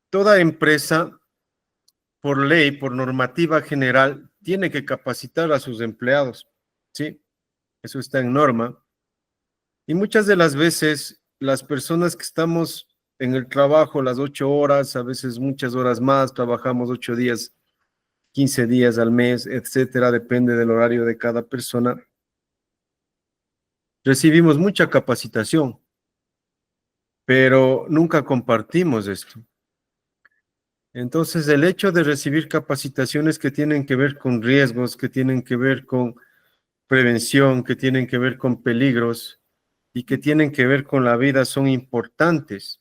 Toda empresa, por ley, por normativa general, tiene que capacitar a sus empleados, ¿sí? Eso está en norma. Y muchas de las veces, las personas que estamos en el trabajo las 8 horas, a veces muchas horas más, trabajamos 8 días, 15 días al mes, etcétera, depende del horario de cada persona. Recibimos mucha capacitación, pero nunca compartimos esto. Entonces, el hecho de recibir capacitaciones que tienen que ver con riesgos, que tienen que ver con prevención, que tienen que ver con peligros y que tienen que ver con la vida son importantes.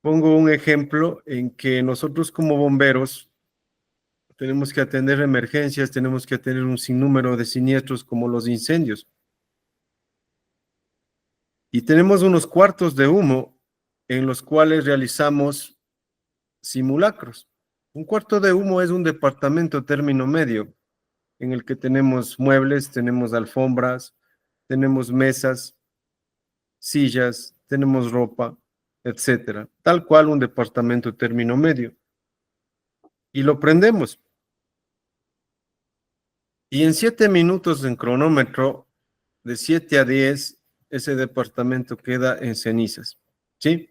Pongo un ejemplo en que nosotros como bomberos tenemos que atender emergencias, tenemos que atender un sinnúmero de siniestros como los incendios. Y tenemos unos cuartos de humo en los cuales realizamos simulacros. Un cuarto de humo es un departamento término medio en el que tenemos muebles, tenemos alfombras, tenemos mesas, sillas, tenemos ropa, etcétera. Tal cual un departamento término medio. Y lo prendemos. Y en 7 minutos en cronómetro, de 7 a 10, ese departamento queda en cenizas. ¿Sí?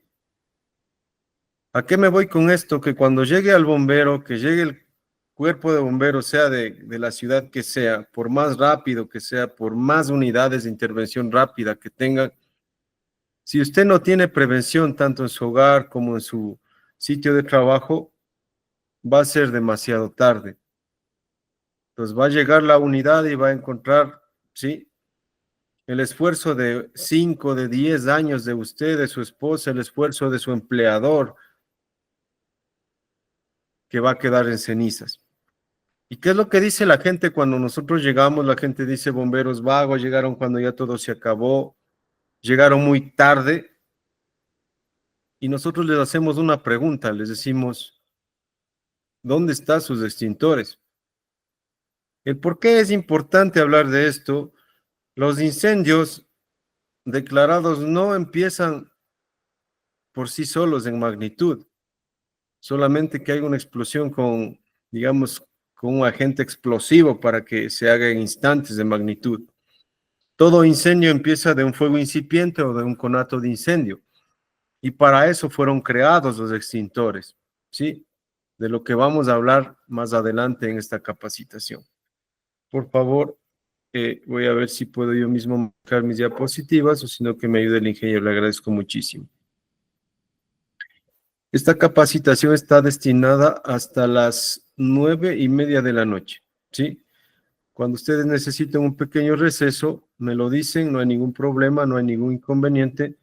¿A qué me voy con esto? Que cuando llegue al bombero, que llegue el cuerpo de bomberos, sea de la ciudad que sea, por más rápido que sea, por más unidades de intervención rápida que tenga, si usted no tiene prevención tanto en su hogar como en su sitio de trabajo, va a ser demasiado tarde. Entonces va a llegar la unidad y va a encontrar, ¿sí? El esfuerzo de 5, de 10 años de usted, de su esposa, el esfuerzo de su empleador, que va a quedar en cenizas. ¿Y qué es lo que dice la gente cuando nosotros llegamos? La gente dice bomberos vagos, llegaron cuando ya todo se acabó, llegaron muy tarde y nosotros les hacemos una pregunta, les decimos, ¿dónde están sus extintores? El por qué es importante hablar de esto, los incendios declarados no empiezan por sí solos en magnitud, solamente que hay una explosión con, digamos, con un agente explosivo para que se haga en instantes de magnitud. Todo incendio empieza de un fuego incipiente o de un conato de incendio. Y para eso fueron creados los extintores, ¿sí? De lo que vamos a hablar más adelante en esta capacitación. Por favor, voy a ver si puedo yo mismo marcar mis diapositivas o si no que me ayude el ingeniero, le agradezco muchísimo. Esta capacitación está destinada hasta las 9:30 de la noche, ¿sí? Cuando ustedes necesiten un pequeño receso, me lo dicen, no hay ningún problema, no hay ningún inconveniente.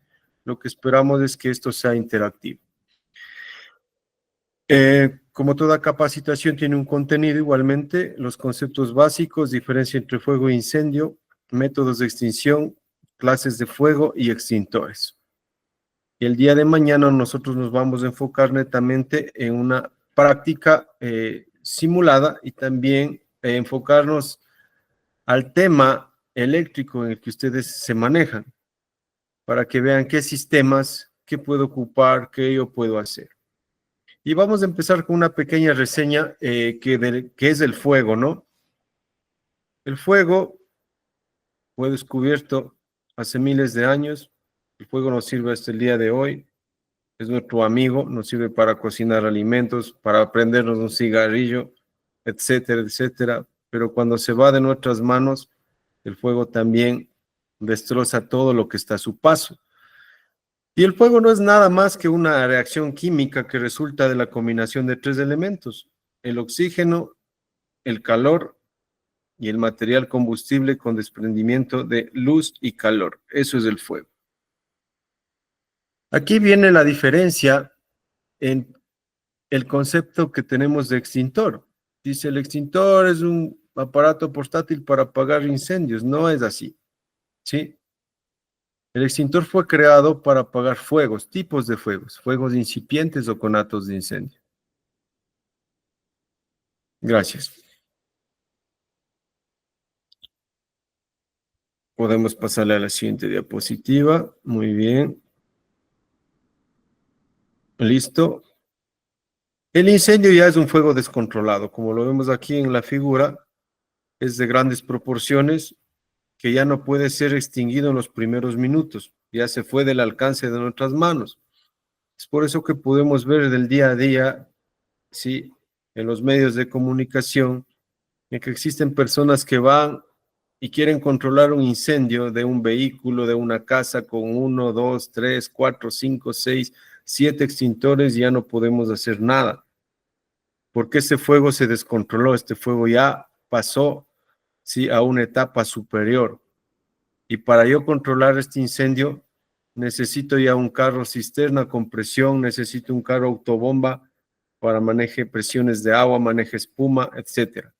Lo que esperamos es que esto sea interactivo. Como toda capacitación tiene un contenido igualmente, los conceptos básicos, diferencia entre fuego e incendio, métodos de extinción, clases de fuego y extintores. Y el día de mañana nosotros nos vamos a enfocar netamente en una práctica simulada y también enfocarnos al tema eléctrico en el que ustedes se manejan, para que vean qué sistemas, qué puedo ocupar, qué yo puedo hacer. Y vamos a empezar con una pequeña reseña que es el fuego, ¿no? El fuego fue descubierto hace miles de años, el fuego nos sirve hasta el día de hoy, es nuestro amigo, nos sirve para cocinar alimentos, para prendernos un cigarrillo, etcétera, etcétera, pero cuando se va de nuestras manos, el fuego también destroza todo lo que está a su paso. Y el fuego no es nada más que una reacción química que resulta de la combinación de tres elementos: el oxígeno, el calor y el material combustible con desprendimiento de luz y calor. Eso es el fuego. Aquí viene la diferencia en el concepto que tenemos de extintor. Dice, el extintor es un aparato portátil para apagar incendios. No es así, ¿sí? El extintor fue creado para apagar fuegos, tipos de fuegos, fuegos incipientes o conatos de incendio. Gracias. Podemos pasarle a la siguiente diapositiva. Muy bien. ¿Listo? El incendio ya es un fuego descontrolado, como lo vemos aquí en la figura, es de grandes proporciones que ya no puede ser extinguido en los primeros minutos, ya se fue del alcance de nuestras manos. Es por eso que podemos ver del día a día, sí, en los medios de comunicación, en que existen personas que van y quieren controlar un incendio de un vehículo, de una casa con 1, 2, 3, 4, 5, 6, 7 extintores y ya no podemos hacer nada. Porque este fuego se descontroló, este fuego ya pasó, sí, a una etapa superior. Y para yo controlar este incendio, necesito ya un carro cisterna con presión, necesito un carro autobomba para maneje presiones de agua, maneje espuma, etcétera.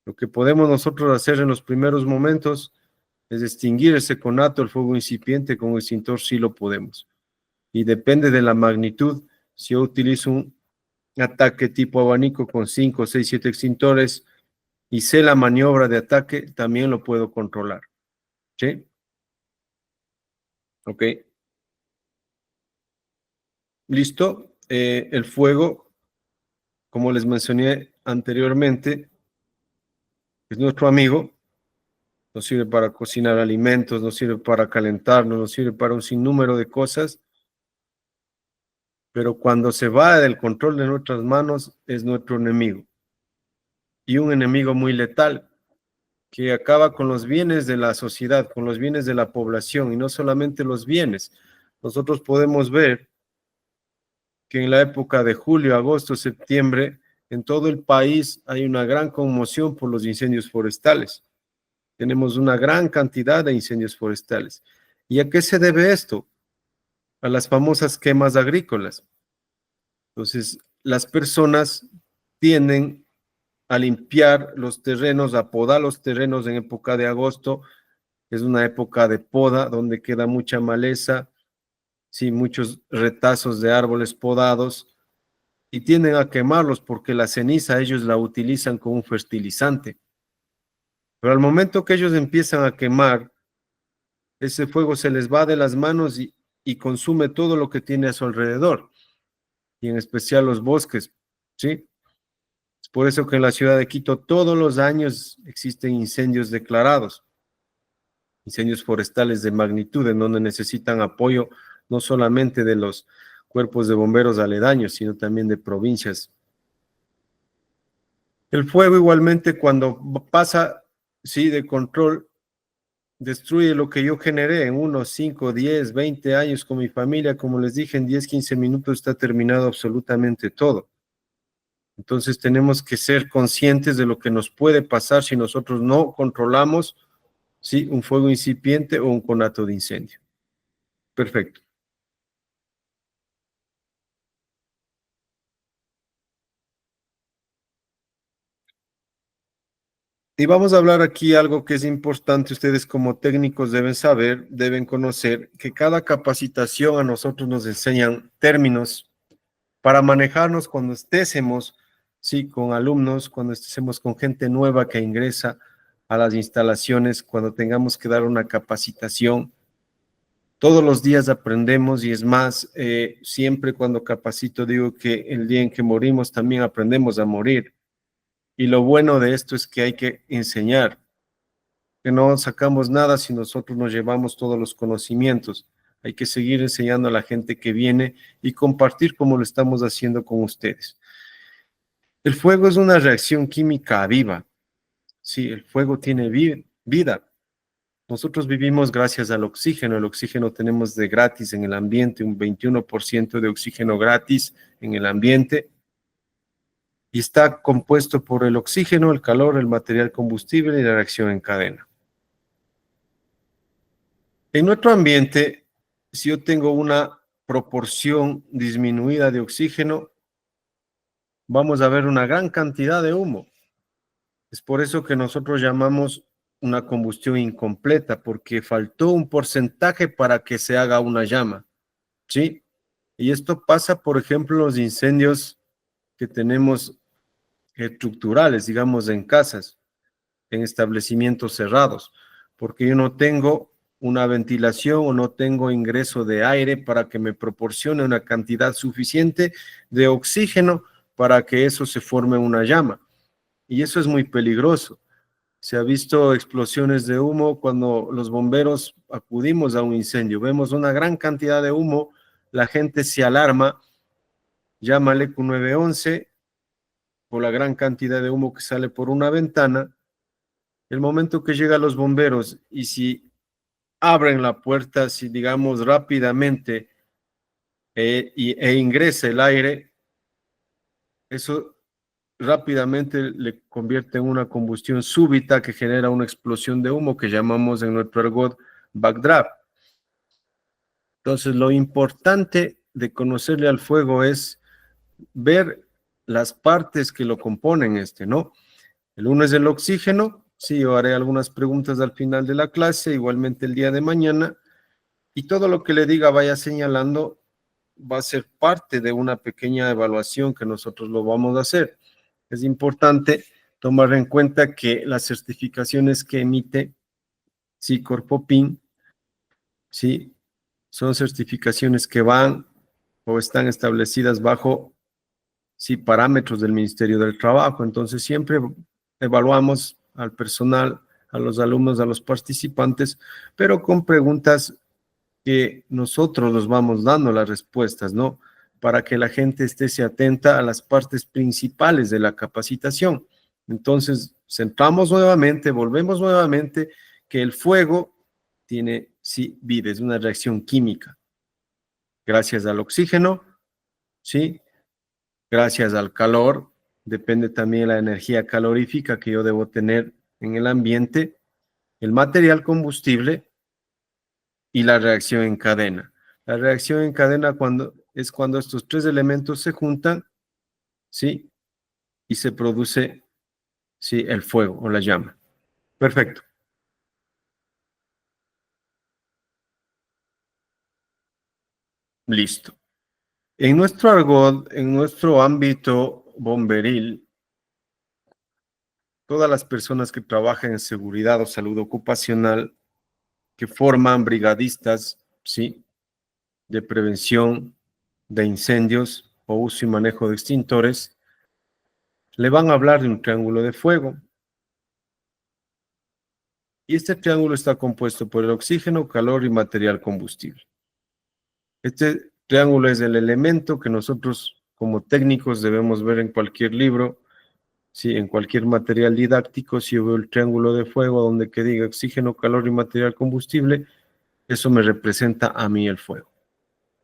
Lo que podemos nosotros hacer en los primeros momentos es extinguir ese conato, el fuego incipiente con extintor, sí lo podemos. Y depende de la magnitud, si yo utilizo un ataque tipo abanico con 5, 6, 7 extintores y sé la maniobra de ataque, también lo puedo controlar. ¿Sí? Ok. Listo. El fuego, como les mencioné anteriormente, es nuestro amigo. Nos sirve para cocinar alimentos, nos sirve para calentarnos, nos sirve para un sinnúmero de cosas. Pero cuando se va del control de nuestras manos, es nuestro enemigo. Y un enemigo muy letal, que acaba con los bienes de la sociedad, con los bienes de la población, y no solamente los bienes. Nosotros podemos ver que en la época de julio, agosto, septiembre, en todo el país hay una gran conmoción por los incendios forestales. Tenemos una gran cantidad de incendios forestales. ¿Y a qué se debe esto? A las famosas quemas agrícolas. Entonces, las personas tienden a limpiar los terrenos, a podar los terrenos en época de agosto. Es una época de poda donde queda mucha maleza, sí, muchos retazos de árboles podados y tienden a quemarlos porque la ceniza ellos la utilizan como un fertilizante. Pero al momento que ellos empiezan a quemar, ese fuego se les va de las manos y consume todo lo que tiene a su alrededor, y en especial los bosques, ¿sí? Es por eso que en la ciudad de Quito todos los años existen incendios declarados, incendios forestales de magnitud, en donde necesitan apoyo no solamente de los cuerpos de bomberos aledaños, sino también de provincias. El fuego igualmente cuando pasa, sí, de control, destruye lo que yo generé en unos 5, 10, 20 años con mi familia. Como les dije, en 10, 15 minutos está terminado absolutamente todo. Entonces tenemos que ser conscientes de lo que nos puede pasar si nosotros no controlamos, ¿sí?, un fuego incipiente o un conato de incendio. Perfecto. Y vamos a hablar aquí algo que es importante, ustedes como técnicos deben saber, deben conocer, que cada capacitación a nosotros nos enseñan términos para manejarnos cuando estésemos, sí, con alumnos, cuando estemos con gente nueva que ingresa a las instalaciones, cuando tengamos que dar una capacitación. Todos los días aprendemos y es más, siempre cuando capacito digo que el día en que morimos también aprendemos a morir. Y lo bueno de esto es que hay que enseñar, que no sacamos nada si nosotros nos llevamos todos los conocimientos. Hay que seguir enseñando a la gente que viene y compartir como lo estamos haciendo con ustedes. El fuego es una reacción química viva. Sí, el fuego tiene vida. Nosotros vivimos gracias al oxígeno. El oxígeno tenemos de gratis en el ambiente, un 21% de oxígeno gratis en el ambiente. Y está compuesto por el oxígeno, el calor, el material combustible y la reacción en cadena. En nuestro ambiente, si yo tengo una proporción disminuida de oxígeno, vamos a ver una gran cantidad de humo. Es por eso que nosotros llamamos una combustión incompleta, porque faltó un porcentaje para que se haga una llama, ¿sí? Y esto pasa, por ejemplo, en los incendios que tenemos estructurales, digamos, en casas, en establecimientos cerrados, porque yo no tengo una ventilación o no tengo ingreso de aire para que me proporcione una cantidad suficiente de oxígeno para que eso se forme una llama. Y eso es muy peligroso. Se ha visto explosiones de humo cuando los bomberos acudimos a un incendio. Vemos una gran cantidad de humo, la gente se alarma, llama al ECU 911 por la gran cantidad de humo que sale por una ventana. El momento que llegan los bomberos y si abren la puerta, si digamos rápidamente ingresa el aire, eso rápidamente le convierte en una combustión súbita que genera una explosión de humo que llamamos en nuestro argot backdraft. Entonces, lo importante de conocerle al fuego es ver las partes que lo componen ¿no? El uno es el oxígeno, sí, yo haré algunas preguntas al final de la clase, igualmente el día de mañana, y todo lo que le diga vaya señalando va a ser parte de una pequeña evaluación que nosotros lo vamos a hacer. Es importante tomar en cuenta que las certificaciones que emite Corpopin, sí, son certificaciones que van o están establecidas bajo parámetros del Ministerio del Trabajo. Entonces siempre evaluamos al personal, a los alumnos, a los participantes, pero con preguntas que nosotros nos vamos dando las respuestas, ¿no? Para que la gente esté atenta a las partes principales de la capacitación. Entonces, centramos nuevamente, volvemos nuevamente, que el fuego tiene, vida, es una reacción química. Gracias al oxígeno, ¿sí? Gracias al calor, depende también de la energía calorífica que yo debo tener en el ambiente, el material combustible y la reacción en cadena. La reacción en cadena es cuando estos tres elementos se juntan, ¿sí? Y se produce, ¿sí? El fuego o la llama. Perfecto. Listo. En nuestro argot, en nuestro ámbito bomberil, todas las personas que trabajan en seguridad o salud ocupacional, que forman brigadistas, ¿sí? De prevención de incendios o uso y manejo de extintores, le van a hablar de un triángulo de fuego. Y este triángulo está compuesto por el oxígeno, calor y material combustible. Este triángulo es el elemento que nosotros como técnicos debemos ver en cualquier libro, ¿sí? En cualquier material didáctico. Si yo veo el triángulo de fuego donde que diga oxígeno, calor y material combustible, eso me representa a mí el fuego.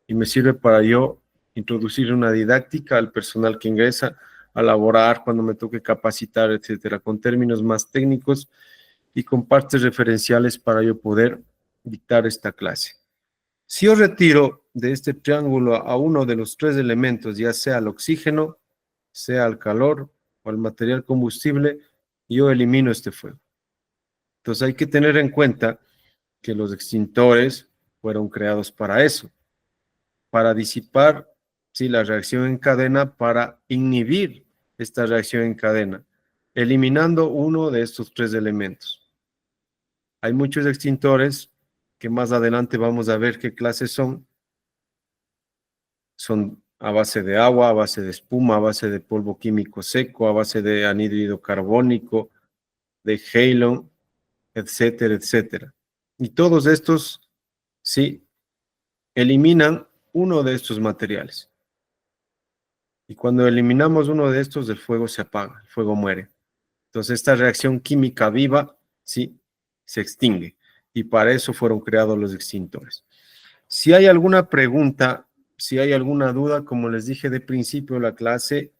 Y me sirve para yo introducir una didáctica al personal que ingresa a laborar cuando me toque capacitar, etcétera, con términos más técnicos y con partes referenciales para yo poder dictar esta clase. Si yo retiro de este triángulo a uno de los tres elementos, ya sea el oxígeno, sea el calor o el material combustible, yo elimino este fuego. Entonces hay que tener en cuenta que los extintores fueron creados para eso, para disipar la reacción en cadena, para inhibir esta reacción en cadena, eliminando uno de estos tres elementos. Hay muchos extintores que más adelante vamos a ver qué clases son. Son a base de agua, a base de espuma, a base de polvo químico seco, a base de anhídrido carbónico, de halon, etcétera, etcétera. Y todos estos, eliminan uno de estos materiales. Y cuando eliminamos uno de estos, el fuego se apaga, el fuego muere. Entonces, esta reacción química viva, se extingue. Y para eso fueron creados los extintores. Si hay alguna pregunta, si hay alguna duda, como les dije de principio, la clase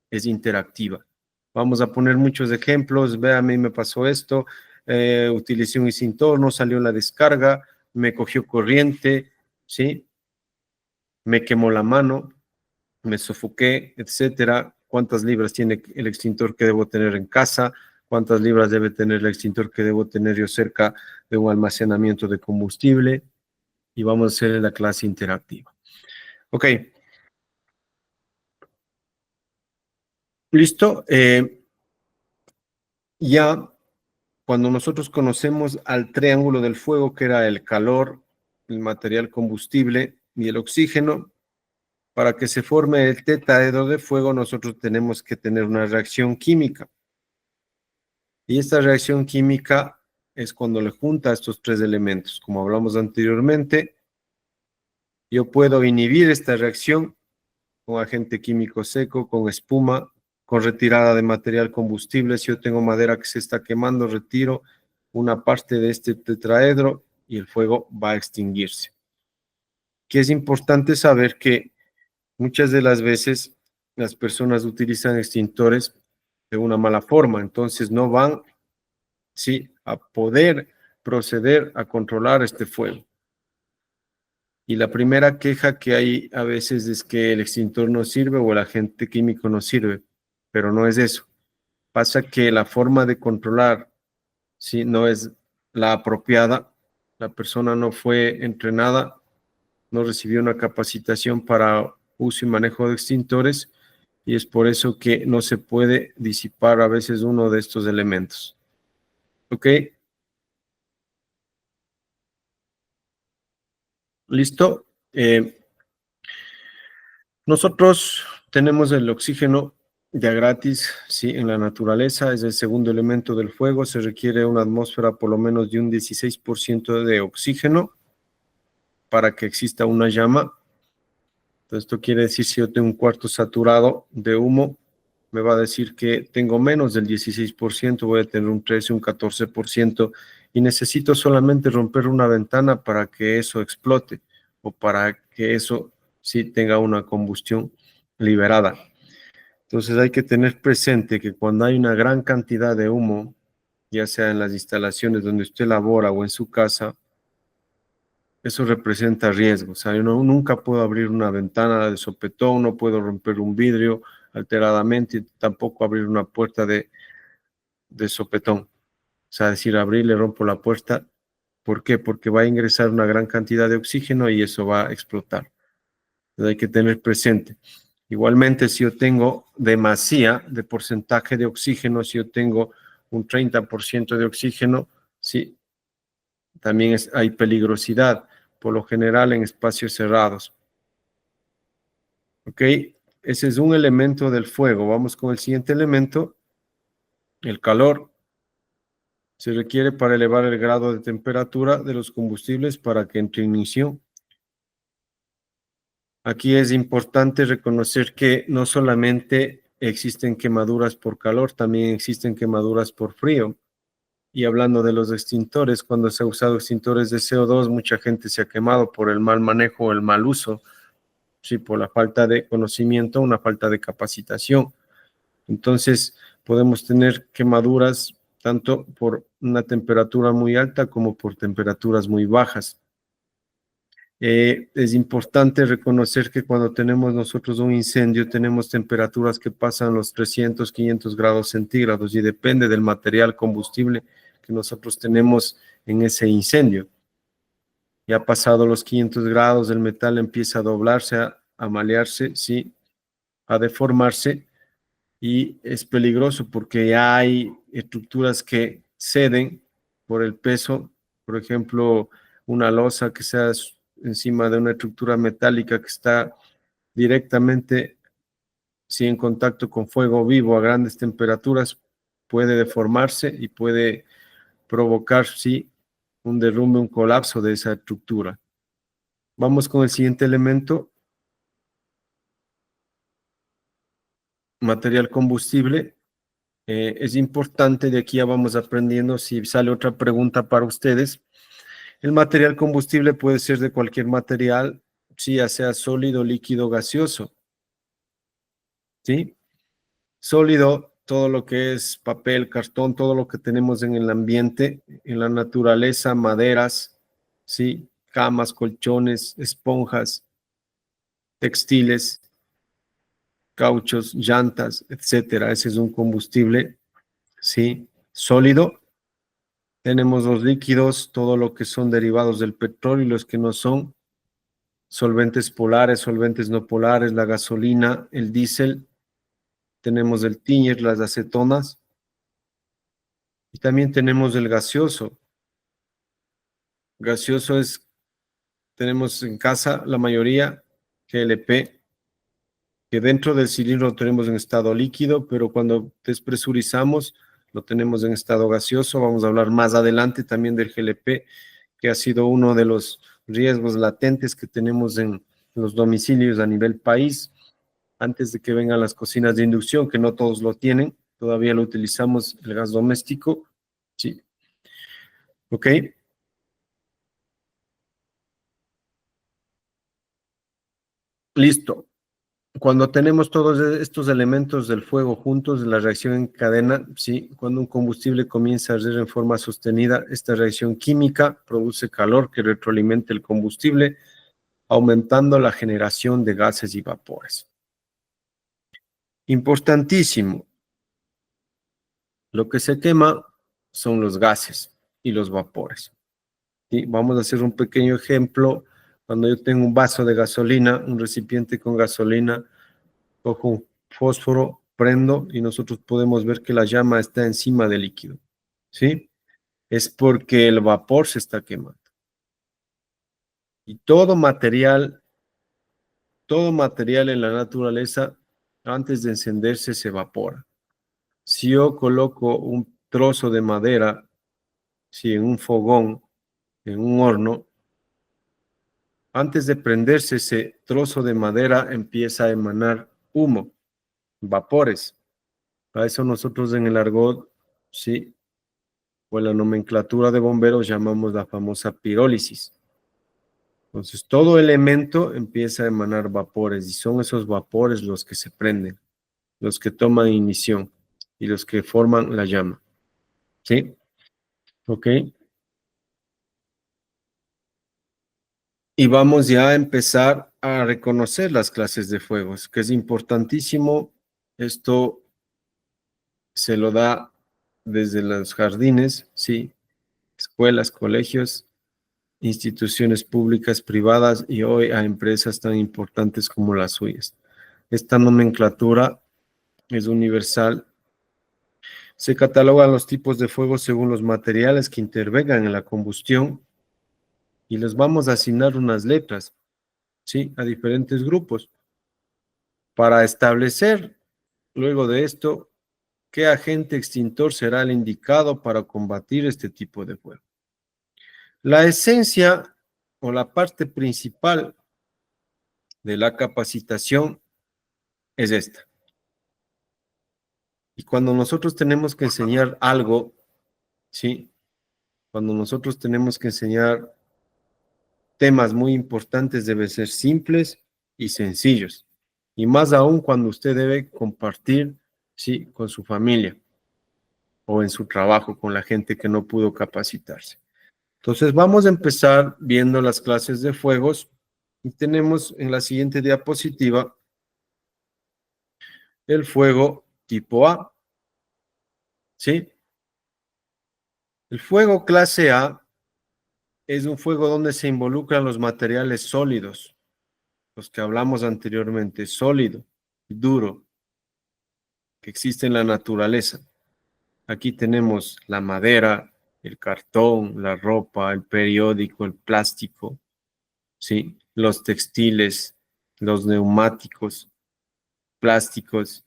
es interactiva. Vamos a poner muchos ejemplos. Ve, a mí me pasó esto, utilicé un extintor, no salió la descarga, me cogió corriente, ¿sí? Me quemó la mano, me sofoqué, etcétera. ¿Cuántas libras tiene el extintor que debo tener en casa? ¿Cuántas libras debe tener el extintor que debo tener yo cerca de un almacenamiento de combustible? Y vamos a hacer la clase interactiva. Ok. Listo. Ya cuando nosotros conocemos al triángulo del fuego, que era el calor, el material combustible y el oxígeno, para que se forme el tetraedro de fuego, nosotros tenemos que tener una reacción química. Y esta reacción química es cuando le junta estos tres elementos. Como hablamos anteriormente, yo puedo inhibir esta reacción con agente químico seco, con espuma, con retirada de material combustible. Si yo tengo madera que se está quemando, retiro una parte de este tetraedro y el fuego va a extinguirse. Que es importante saber que muchas de las veces las personas utilizan extintores de una mala forma, entonces no van, sí, a poder proceder a controlar este fuego. Y la primera queja que hay a veces es que el extintor no sirve o el agente químico no sirve, pero no es eso. Pasa que la forma de controlar, sí, no es la apropiada. La persona no fue entrenada, no recibió una capacitación para uso y manejo de extintores y es por eso que no se puede disipar a veces uno de estos elementos. ¿Ok? ¿Listo? Nosotros tenemos el oxígeno ya gratis, sí, en la naturaleza, es el segundo elemento del fuego, se requiere una atmósfera por lo menos de un 16% de oxígeno para que exista una llama. Entonces, esto quiere decir, si yo tengo un cuarto saturado de humo, me va a decir que tengo menos del 16%, voy a tener un 13, un 14%, y necesito solamente romper una ventana para que eso explote, o para que eso sí tenga una combustión liberada. Entonces hay que tener presente que cuando hay una gran cantidad de humo, ya sea en las instalaciones donde usted labora o en su casa, eso representa riesgo. O sea, yo nunca puedo abrir una ventana de sopetón, no puedo romper un vidrio alteradamente, y tampoco abrir una puerta de sopetón. O sea, decir, abrir, le rompo la puerta. ¿Por qué? Porque va a ingresar una gran cantidad de oxígeno y eso va a explotar. Entonces hay que tener presente. Igualmente, si yo tengo demasía de porcentaje de oxígeno, si yo tengo un 30% de oxígeno, sí, también hay peligrosidad, por lo general en espacios cerrados. ¿Ok? Ese es un elemento del fuego. Vamos con el siguiente elemento, el calor. Se requiere para elevar el grado de temperatura de los combustibles para que entre en ignición. Aquí es importante reconocer que no solamente existen quemaduras por calor, también existen quemaduras por frío. Y hablando de los extintores, cuando se ha usado extintores de CO2, mucha gente se ha quemado por el mal manejo o el mal uso, sí, por la falta de conocimiento, una falta de capacitación. Entonces, podemos tener quemaduras tanto por una temperatura muy alta como por temperaturas muy bajas. Es importante reconocer que cuando tenemos nosotros un incendio, tenemos temperaturas que pasan los 300, 500 grados centígrados y depende del material combustible que nosotros tenemos en ese incendio. Ya pasado los 500 grados, el metal empieza a doblarse, a malearse, sí, a deformarse y es peligroso porque ya hay estructuras que ceden por el peso, por ejemplo, una losa que sea encima de una estructura metálica que está directamente, sí, en contacto con fuego vivo a grandes temperaturas, puede deformarse y puede provocar, sí, un derrumbe, un colapso de esa estructura. Vamos con el siguiente elemento, material combustible. Es importante, de aquí ya vamos aprendiendo, si sale otra pregunta para ustedes. El material combustible puede ser de cualquier material, sí, ya sea sólido, líquido, gaseoso, ¿sí? Sólido, todo lo que es papel, cartón, todo lo que tenemos en el ambiente, en la naturaleza, maderas, ¿sí? Camas, colchones, esponjas, textiles, cauchos, llantas, etcétera. Ese es un combustible, ¿sí? Sólido. Tenemos los líquidos, todo lo que son derivados del petróleo y los que no son, solventes polares, solventes no polares, la gasolina, el diésel, tenemos el tiñer, las acetonas, Y también tenemos el gaseoso. Gaseoso es, tenemos en casa la mayoría, GLP, que dentro del cilindro lo tenemos en estado líquido, pero cuando despresurizamos lo tenemos en estado gaseoso. Vamos a hablar más adelante también del GLP, que ha sido uno de los riesgos latentes que tenemos en los domicilios a nivel país, antes de que vengan las cocinas de inducción, que no todos lo tienen, todavía lo utilizamos el gas doméstico. Sí, ok. Listo. Cuando tenemos todos estos elementos del fuego juntos, la reacción en cadena, sí, cuando un combustible comienza a arder en forma sostenida, esta reacción química produce calor que retroalimenta el combustible, aumentando la generación de gases y vapores. Importantísimo, lo que se quema son los gases y los vapores. ¿Sí? Vamos a hacer un pequeño ejemplo. Cuando yo tengo un vaso de gasolina, un recipiente con gasolina, cojo un fósforo, prendo y nosotros podemos ver que la llama está encima del líquido. ¿Sí? Es porque el vapor se está quemando. Y todo material en la naturaleza, antes de encenderse, se evapora. Si yo coloco un trozo de madera, si en un fogón, en un horno, antes de prenderse ese trozo de madera empieza a emanar humo, vapores. A eso nosotros en el argot, sí, o en la nomenclatura de bomberos llamamos la famosa pirólisis. Entonces todo elemento empieza a emanar vapores y son esos vapores los que se prenden, los que toman ignición y los que forman la llama. ¿Sí? ¿Ok? Y vamos ya a empezar a reconocer las clases de fuegos, que es importantísimo. Esto se lo da desde los jardines, sí, escuelas, colegios, instituciones públicas, privadas y hoy a empresas tan importantes como las suyas. Esta nomenclatura es universal. Se catalogan los tipos de fuego según los materiales que intervengan en la combustión y les vamos a asignar unas letras, ¿sí? A diferentes grupos para establecer, luego de esto, qué agente extintor será el indicado para combatir este tipo de fuego. La esencia o la parte principal de la capacitación es esta. Y cuando nosotros tenemos que enseñar algo, ¿sí? Cuando nosotros tenemos que enseñar temas muy importantes, deben ser simples y sencillos. Y más aún cuando usted debe compartir, ¿sí? Con su familia o en su trabajo con la gente que no pudo capacitarse. Entonces vamos a empezar viendo las clases de fuegos y tenemos en la siguiente diapositiva el fuego tipo A, ¿sí? El fuego clase A es un fuego donde se involucran los materiales sólidos, los que hablamos anteriormente, sólido, duro, que existe en la naturaleza. Aquí tenemos la madera, el cartón, la ropa, el periódico, el plástico, ¿sí? Los textiles, los neumáticos, plásticos,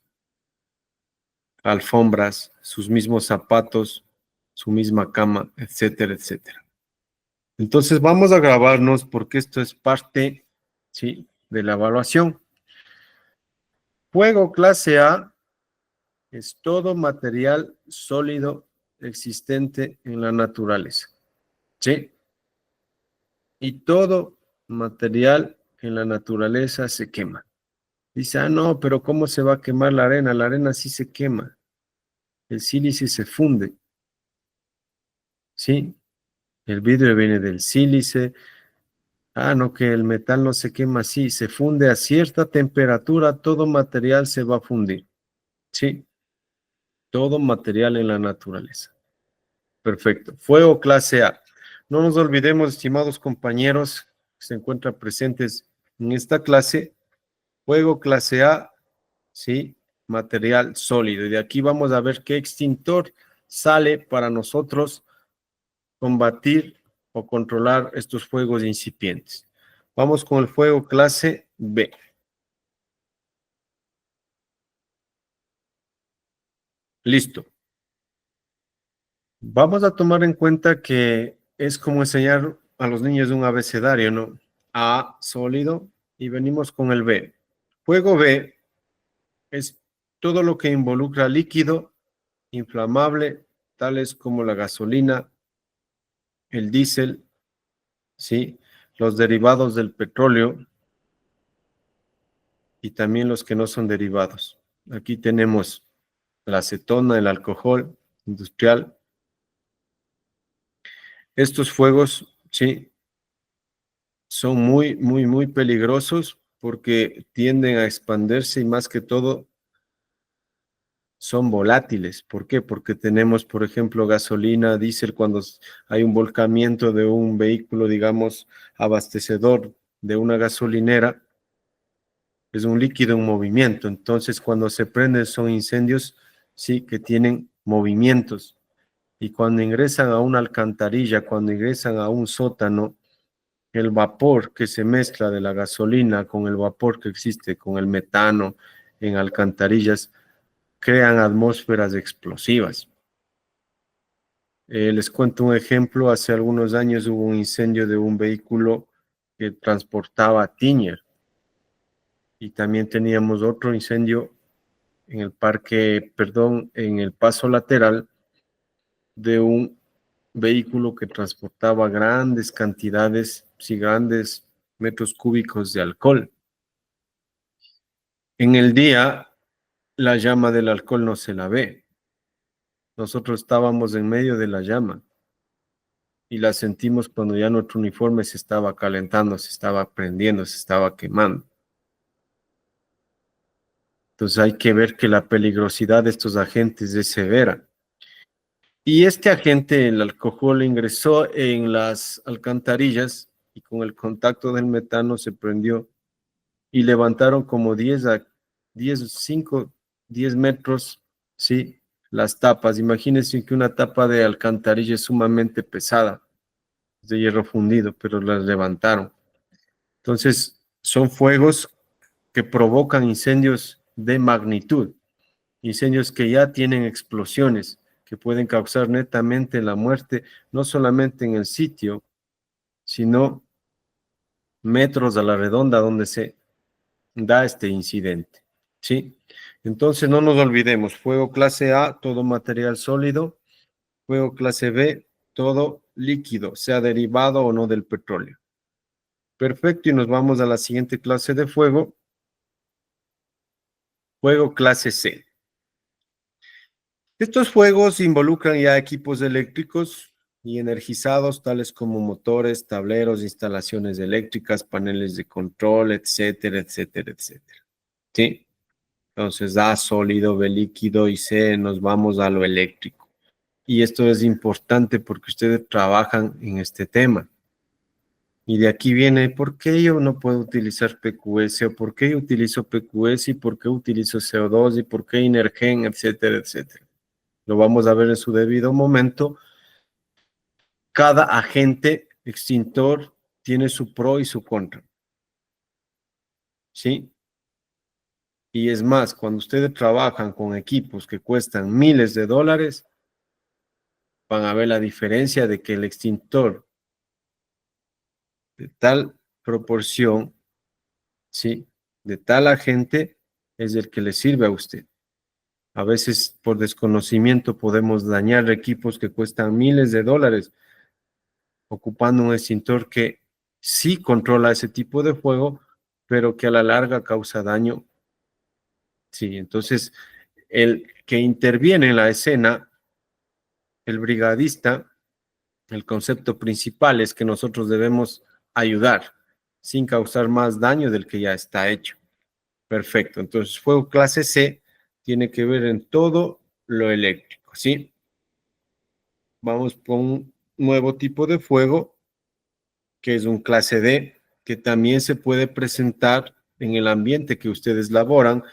alfombras, sus mismos zapatos, su misma cama, etcétera, etcétera. Entonces vamos a grabarnos porque esto es parte, ¿sí? De la evaluación. Fuego clase A es todo material sólido existente en la naturaleza, ¿sí? Y todo material en la naturaleza se quema. Dice, ah, no, pero ¿cómo se va a quemar la arena? La arena sí se quema. El sílice se funde, ¿sí? El vidrio viene del sílice. Ah, no, que el metal no se quema así, se funde a cierta temperatura, todo material se va a fundir, ¿sí? Todo material en la naturaleza. Perfecto. Fuego clase A. No nos olvidemos, estimados compañeros que se encuentran presentes en esta clase, fuego clase A, ¿sí? Material sólido. Y de aquí vamos a ver qué extintor sale para nosotros combatir o controlar estos fuegos incipientes. Vamos con el fuego clase B. Listo. Vamos a tomar en cuenta que es como enseñar a los niños un abecedario, ¿no? A, sólido, y venimos con el B. Fuego B es todo lo que involucra líquido, inflamable, tales como la gasolina, el diésel, ¿sí? Los derivados del petróleo y también los que no son derivados. Aquí tenemos la acetona, el alcohol industrial. Estos fuegos, sí, son muy peligrosos porque tienden a expandirse y más que todo son volátiles. ¿Por qué? Porque tenemos, por ejemplo, gasolina, diésel, cuando hay un volcamiento de un vehículo, digamos, abastecedor de una gasolinera, es un líquido en movimiento. Entonces, cuando se prenden son incendios, sí, que tienen movimientos. Y cuando ingresan a una alcantarilla, cuando ingresan a un sótano, el vapor que se mezcla de la gasolina con el vapor que existe con el metano en alcantarillas, crean atmósferas explosivas. Les cuento un ejemplo, hace algunos años hubo un incendio de un vehículo que transportaba tiñer y también teníamos otro incendio en el parque, perdón, en el paso lateral de un vehículo que transportaba grandes cantidades, sí, grandes metros cúbicos de alcohol. En el día, la llama del alcohol no se la ve. Nosotros estábamos en medio de la llama y la sentimos cuando ya nuestro uniforme se estaba calentando, se estaba prendiendo, se estaba quemando. Entonces hay que ver que la peligrosidad de estos agentes es severa. Y este agente, el alcohol, ingresó en las alcantarillas y con el contacto del metano se prendió y levantaron como 5, 10 metros, ¿sí? Las tapas. Imagínense que una tapa de alcantarilla es sumamente pesada, es de hierro fundido, pero las levantaron. Entonces, son fuegos que provocan incendios de magnitud, incendios que ya tienen explosiones, que pueden causar netamente la muerte, no solamente en el sitio, sino metros a la redonda donde se da este incidente, ¿sí? Entonces no nos olvidemos, fuego clase A, todo material sólido, fuego clase B, todo líquido, sea derivado o no del petróleo. Perfecto, y nos vamos a la siguiente clase de fuego, fuego clase C. Estos fuegos involucran ya equipos eléctricos y energizados, tales como motores, tableros, instalaciones eléctricas, paneles de control, etcétera, etcétera, etcétera. ¿Sí? Entonces, A, sólido, B, líquido y C, nos vamos a lo eléctrico. Y esto es importante porque ustedes trabajan en este tema. Y de aquí viene, ¿por qué yo no puedo utilizar PQS? ¿O por qué yo utilizo PQS? ¿Y por qué utilizo CO2? ¿Y por qué Inergen? Etcétera, etcétera. Lo vamos a ver en su debido momento. Cada agente extintor tiene su pro y su contra. ¿Sí? Y es más, cuando ustedes trabajan con equipos que cuestan miles de dólares, van a ver la diferencia de que el extintor de tal proporción, ¿sí? De tal agente es el que le sirve a usted. A veces por desconocimiento podemos dañar equipos que cuestan miles de dólares ocupando un extintor que sí controla ese tipo de fuego, pero que a la larga causa daño. Sí, entonces el que interviene en la escena, el brigadista, el concepto principal es que nosotros debemos ayudar sin causar más daño del que ya está hecho. Perfecto. Entonces, fuego clase C tiene que ver en todo lo eléctrico, ¿sí? Vamos con un nuevo tipo de fuego, que es un clase D, que también se puede presentar en el ambiente que ustedes laboran.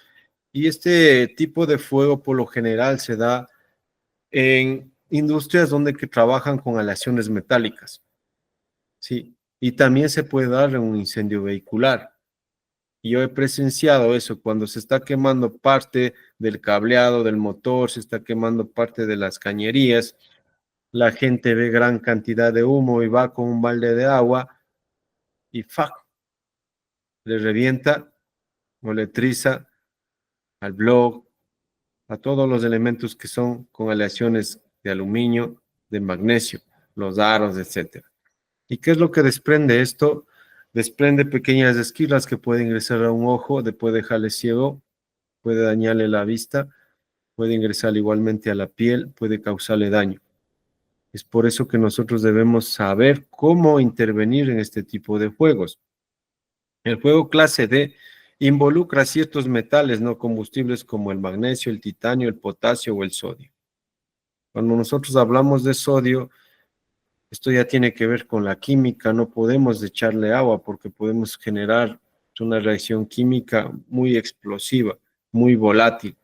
Y este tipo de fuego por lo general se da en industrias donde que trabajan con aleaciones metálicas, ¿sí? Y también se puede dar en un incendio vehicular. Y yo he presenciado eso, cuando se está quemando parte del cableado del motor, se está quemando parte de las cañerías, la gente ve gran cantidad de humo y va con un balde de agua y ¡fac! Le revienta o le triza al blog, a todos los elementos que son con aleaciones de aluminio, de magnesio, los aros, etcétera. ¿Y qué es lo que desprende esto? Desprende pequeñas esquirlas que pueden ingresar a un ojo, puede dejarle ciego, puede dañarle la vista, puede ingresar igualmente a la piel, puede causarle daño. Es por eso que nosotros debemos saber cómo intervenir en este tipo de juegos. El juego clase D involucra ciertos metales no combustibles como el magnesio, el titanio, el potasio o el sodio. Cuando nosotros hablamos de sodio, esto ya tiene que ver con la química, no podemos echarle agua porque podemos generar una reacción química muy explosiva, muy volátil.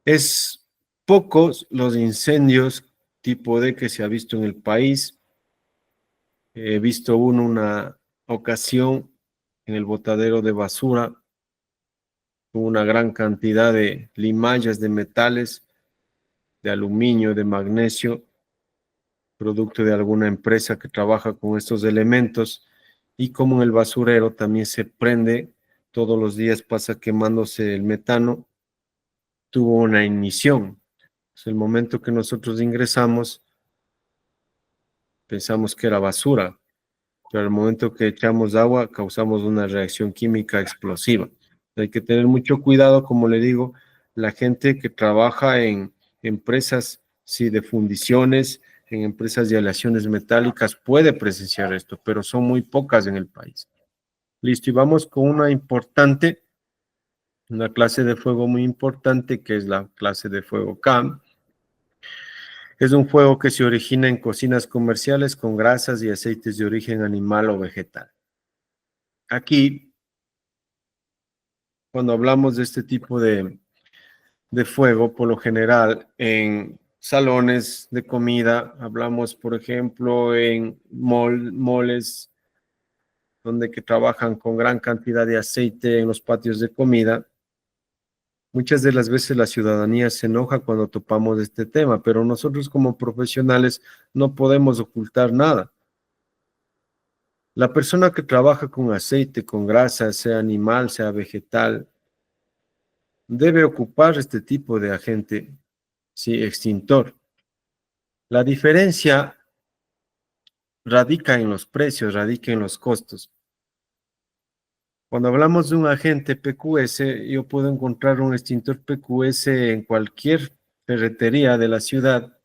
Es pocos los incendios tipo D que se ha visto en el país. He visto una ocasión en el botadero de basura, una gran cantidad de limallas de metales, de aluminio, de magnesio, producto de alguna empresa que trabaja con estos elementos, y como en el basurero también se prende, todos los días pasa quemándose el metano, tuvo una ignición. Es el momento que nosotros ingresamos, pensamos que era basura, pero al momento que echamos agua causamos una reacción química explosiva. Hay que tener mucho cuidado, como le digo, la gente que trabaja en empresas, sí, de fundiciones, en empresas de aleaciones metálicas, puede presenciar esto, pero son muy pocas en el país. Listo, y vamos con una clase de fuego muy importante, que es la clase de fuego CAM. Es un fuego que se origina en cocinas comerciales con grasas y aceites de origen animal o vegetal. Aquí, cuando hablamos de este tipo de fuego, por lo general en salones de comida, hablamos, por ejemplo, en moles donde que trabajan con gran cantidad de aceite en los patios de comida. Muchas de las veces la ciudadanía se enoja cuando topamos este tema, pero nosotros como profesionales no podemos ocultar nada. La persona que trabaja con aceite, con grasa, sea animal, sea vegetal, debe ocupar este tipo de agente, sí, extintor. La diferencia radica en los precios, radica en los costos. Cuando hablamos de un agente PQS, yo puedo encontrar un extintor PQS en cualquier ferretería de la ciudad,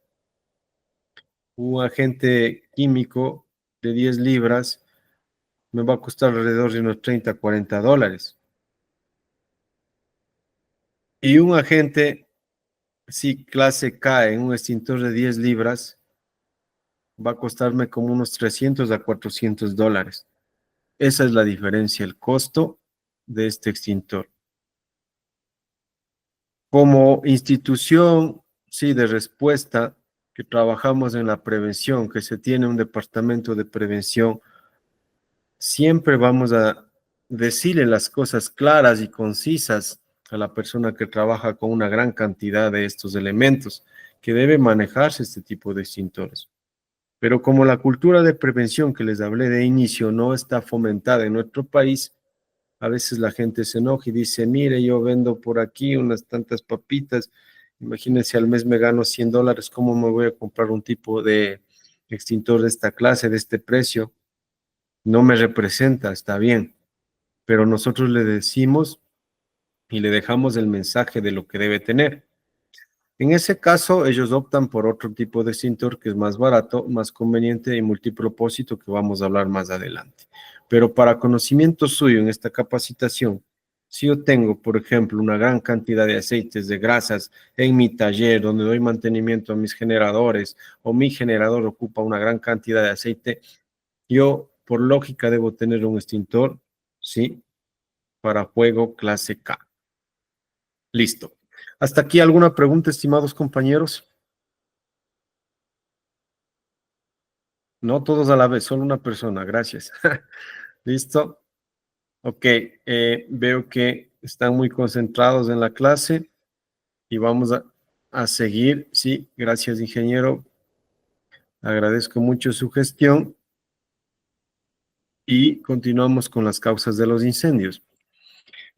un agente químico de 10 libras me va a costar alrededor de unos 30, $40. Y un agente, sí, clase K en un extintor de 10 libras, va a costarme como unos $300 a $400. Esa es la diferencia, el costo de este extintor. Como institución, sí, de respuesta, que trabajamos en la prevención, que se tiene un departamento de prevención, siempre vamos a decirle las cosas claras y concisas a la persona que trabaja con una gran cantidad de estos elementos, que debe manejarse este tipo de extintores. Pero como la cultura de prevención que les hablé de inicio no está fomentada en nuestro país, a veces la gente se enoja y dice, mire, yo vendo por aquí unas tantas papitas, imagínense al mes me gano $100, ¿cómo me voy a comprar un tipo de extintor de esta clase, de este precio? No me representa, está bien, pero nosotros le decimos y le dejamos el mensaje de lo que debe tener. En ese caso, ellos optan por otro tipo de extintor que es más barato, más conveniente y multipropósito, que vamos a hablar más adelante. Pero para conocimiento suyo en esta capacitación, si yo tengo, por ejemplo, una gran cantidad de aceites, de grasas en mi taller donde doy mantenimiento a mis generadores o mi generador ocupa una gran cantidad de aceite, yo por lógica debo tener un extintor, ¿sí? Para fuego clase K. Listo. ¿Hasta aquí alguna pregunta, estimados compañeros? No todos a la vez, solo una persona, gracias. ¿Listo? Ok, veo que están muy concentrados en la clase y vamos a seguir. Sí, gracias, ingeniero. Agradezco mucho su gestión y continuamos con las causas de los incendios.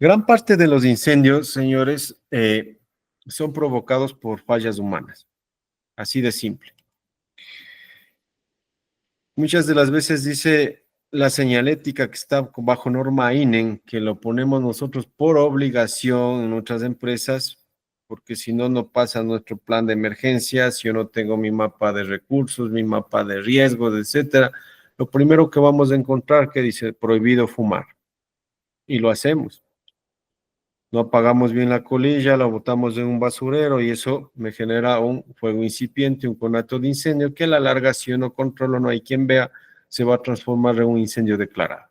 Gran parte de los incendios, señores, son provocados por fallas humanas, así de simple. Muchas de las veces dice la señalética que está bajo norma INEN, que lo ponemos nosotros por obligación en otras empresas, porque si no, no pasa nuestro plan de emergencias, yo no tengo mi mapa de recursos, mi mapa de riesgos, etcétera. Lo primero que vamos a encontrar que dice prohibido fumar, y lo hacemos. No apagamos bien la colilla, la botamos en un basurero y eso me genera un fuego incipiente, un conato de incendio que a la larga, si yo no controlo, no hay quien vea, se va a transformar en un incendio declarado.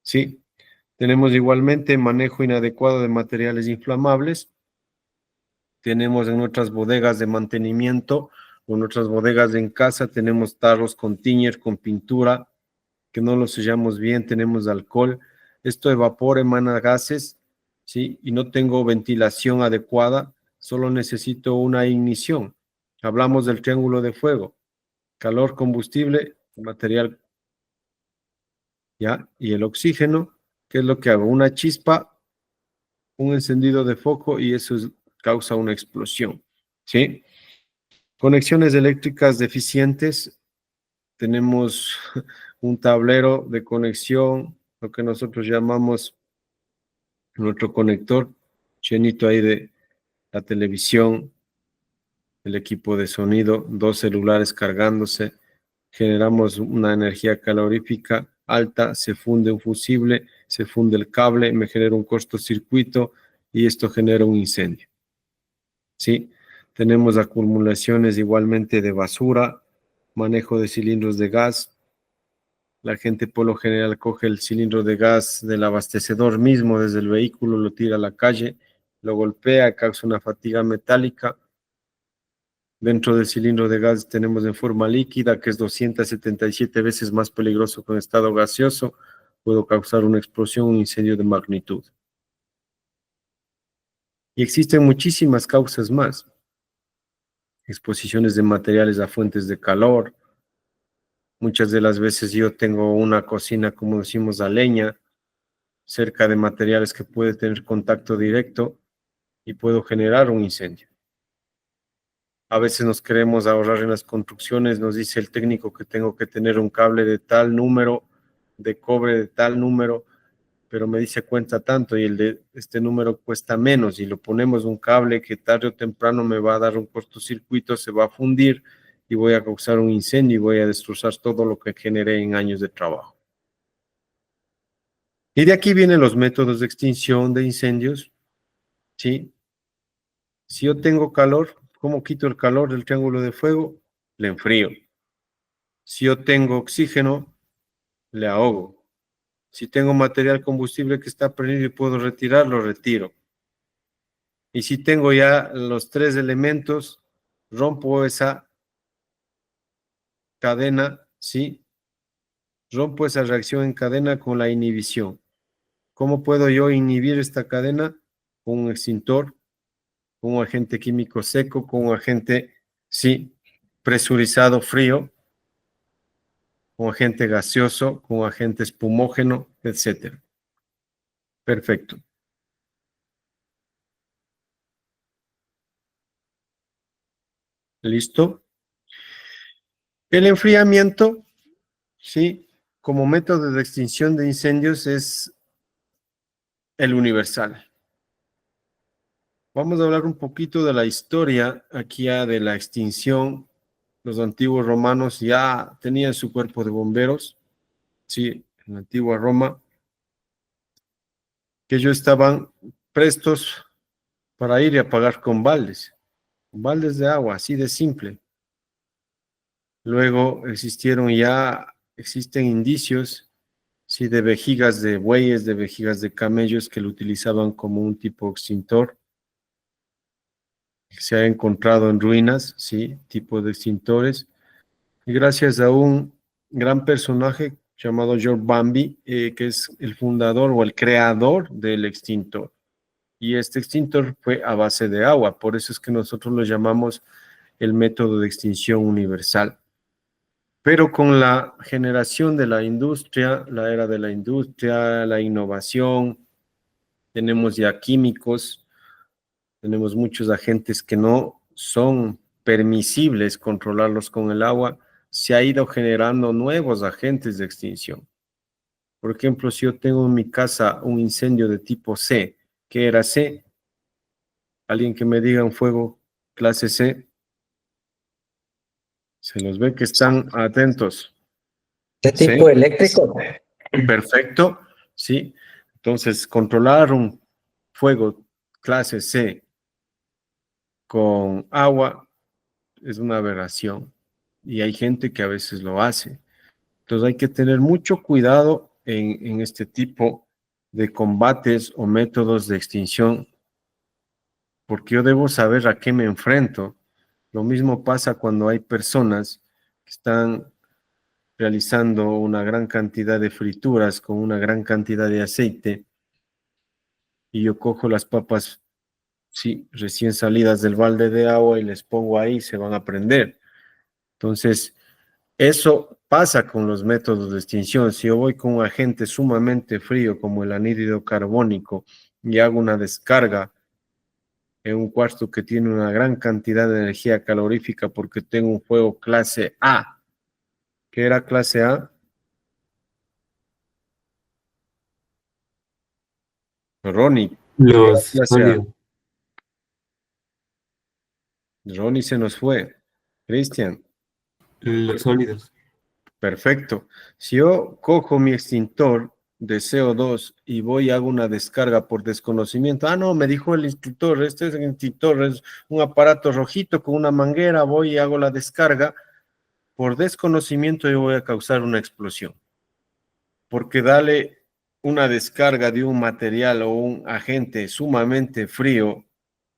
¿Sí? Tenemos igualmente manejo inadecuado de materiales inflamables. Tenemos en nuestras bodegas de mantenimiento o en nuestras bodegas en casa, tenemos tarros con tiñer, con pintura, que no los sellamos bien, tenemos alcohol. Esto evapora, emana gases, ¿sí? Y no tengo ventilación adecuada, solo necesito una ignición. Hablamos del triángulo de fuego, calor, combustible, material, ¿ya? Y el oxígeno, ¿qué es lo que hago? Una chispa, un encendido de foco y eso causa una explosión, ¿sí? Conexiones eléctricas deficientes, tenemos un tablero de conexión, lo que nosotros llamamos nuestro conector, llenito ahí de la televisión, el equipo de sonido, dos celulares cargándose, generamos una energía calorífica alta, se funde un fusible, se funde el cable, me genera un cortocircuito y esto genera un incendio. ¿Sí? Tenemos acumulaciones igualmente de basura, manejo de cilindros de gas. La gente por lo general coge el cilindro de gas del abastecedor mismo desde el vehículo, lo tira a la calle, lo golpea, causa una fatiga metálica. Dentro del cilindro de gas tenemos en forma líquida, que es 277 veces más peligroso que en estado gaseoso. Puede causar una explosión, un incendio de magnitud. Y existen muchísimas causas más. Exposiciones de materiales a fuentes de calor. Muchas de las veces yo tengo una cocina, como decimos, a leña, cerca de materiales que puede tener contacto directo y puedo generar un incendio. A veces nos queremos ahorrar en las construcciones, nos dice el técnico que tengo que tener un cable de tal número, de cobre de tal número, pero me dice cuenta tanto y el de este número cuesta menos y lo ponemos un cable que tarde o temprano me va a dar un cortocircuito, se va a fundir y voy a causar un incendio y voy a destrozar todo lo que generé en años de trabajo. Y de aquí vienen los métodos de extinción de incendios, ¿sí? Si yo tengo calor, ¿cómo quito el calor del triángulo de fuego? Le enfrío. Si yo tengo oxígeno, le ahogo. Si tengo material combustible que está prendido y puedo retirar, lo retiro. Y si tengo ya los tres elementos, rompo esa cadena, ¿sí? Rompo esa reacción en cadena con la inhibición. ¿Cómo puedo yo inhibir esta cadena? Con un extintor, con un agente químico seco, con un agente, sí, presurizado frío, con agente gaseoso, con agente espumógeno, etcétera. Perfecto. ¿Listo? El enfriamiento, sí, como método de extinción de incendios es el universal. Vamos a hablar un poquito de la historia aquí ya de la extinción. Los antiguos romanos ya tenían su cuerpo de bomberos, sí, en la antigua Roma, que ellos estaban prestos para ir y apagar con baldes de agua, así de simple. Luego existen indicios, sí, de vejigas de bueyes, de vejigas de camellos que lo utilizaban como un tipo extintor. Se ha encontrado en ruinas, sí, tipo de extintores. Y gracias a un gran personaje llamado George Bambi, que es el fundador o el creador del extintor. Y este extintor fue a base de agua, por eso es que nosotros lo llamamos el método de extinción universal. Pero con la generación de la industria, la era de la industria, la innovación, tenemos ya químicos, tenemos muchos agentes que no son permisibles controlarlos con el agua, se ha ido generando nuevos agentes de extinción. Por ejemplo, si yo tengo en mi casa un incendio de tipo C, ¿qué era C? Alguien que me diga un fuego clase C, se los ve que están atentos. ¿De tipo eléctrico? Perfecto, sí. Entonces, controlar un fuego clase C con agua es una aberración y hay gente que a veces lo hace. Entonces hay que tener mucho cuidado en este tipo de combates o métodos de extinción, porque yo debo saber a qué me enfrento. Lo mismo pasa cuando hay personas que están realizando una gran cantidad de frituras con una gran cantidad de aceite y yo cojo las papas, sí, recién salidas del balde de agua y les pongo ahí, se van a prender. Entonces, eso pasa con los métodos de extinción. Si yo voy con un agente sumamente frío como el anhídrido carbónico y hago una descarga en un cuarto que tiene una gran cantidad de energía calorífica porque tengo un fuego clase A. ¿Qué era clase A? Ronnie. ¿Qué era Los clase A? sólidos. Ronnie se nos fue. Cristian. Los sólidos. Perfecto. Si yo cojo mi extintor de CO2 y voy y hago una descarga por desconocimiento, no, me dijo el instructor, este es el extintor, es un aparato rojito con una manguera, voy y hago la descarga, por desconocimiento yo voy a causar una explosión. Porque darle una descarga de un material o un agente sumamente frío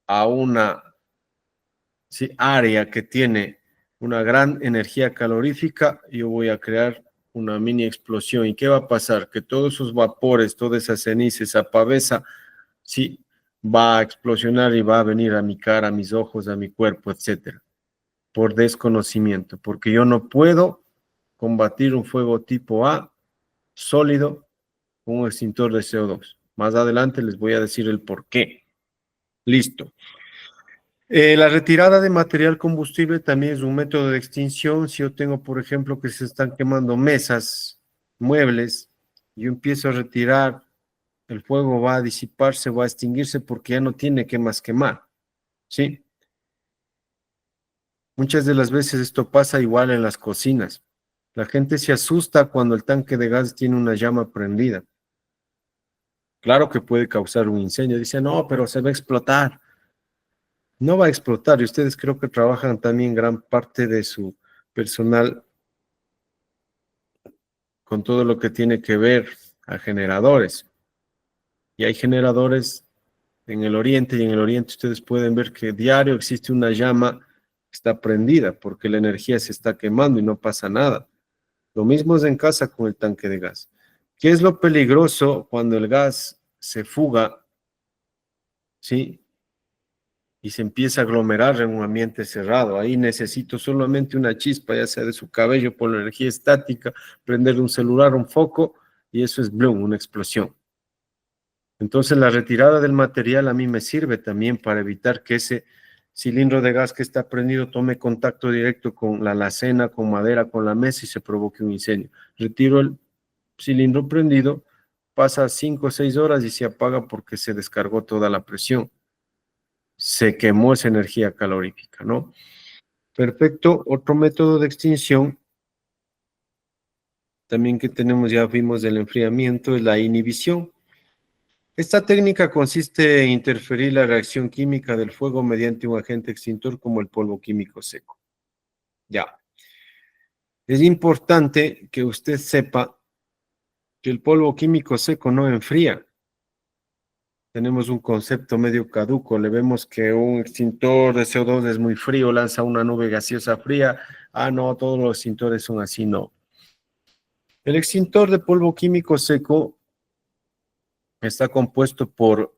a una, sí, área que tiene una gran energía calorífica, yo voy a crear una mini explosión. ¿Y qué va a pasar? Que todos esos vapores, toda esa ceniza, esa pavesa, sí, va a explosionar y va a venir a mi cara, a mis ojos, a mi cuerpo, etcétera, por desconocimiento, porque yo no puedo combatir un fuego tipo A sólido con un extintor de CO2. Más adelante les voy a decir el por qué. Listo. La retirada de material combustible también es un método de extinción. Si yo tengo, por ejemplo, que se están quemando mesas, muebles, yo empiezo a retirar, el fuego va a disiparse, va a extinguirse porque ya no tiene que más quemar. ¿Sí? Muchas de las veces esto pasa igual en las cocinas. La gente se asusta cuando el tanque de gas tiene una llama prendida. Claro que puede causar un incendio. Dice, no, pero se va a explotar. No va a explotar y ustedes creo que trabajan también gran parte de su personal con todo lo que tiene que ver a generadores. Y hay generadores en el oriente y en el oriente ustedes pueden ver que diario existe una llama que está prendida porque la energía se está quemando y no pasa nada. Lo mismo es en casa con el tanque de gas. ¿Qué es lo peligroso cuando el gas se fuga, sí? Y se empieza a aglomerar en un ambiente cerrado. Ahí necesito solamente una chispa, ya sea de su cabello por la energía estática, prender un celular, un foco, y eso es bloom, una explosión. Entonces la retirada del material a mí me sirve también para evitar que ese cilindro de gas que está prendido tome contacto directo con la alacena, con madera, con la mesa y se provoque un incendio. Retiro el cilindro prendido, pasa 5 o 6 horas y se apaga porque se descargó toda la presión. Se quemó esa energía calorífica, ¿no? Perfecto. Otro método de extinción, también que tenemos, ya vimos del enfriamiento, es la inhibición. Esta técnica consiste en interferir la reacción química del fuego mediante un agente extintor como el polvo químico seco. Ya. Es importante que usted sepa que el polvo químico seco no enfría. tenemos un concepto medio caduco. Le vemos que un extintor de CO2 es muy frío, lanza una nube gaseosa fría. Ah, no, todos los extintores son así, no. El extintor de polvo químico seco está compuesto por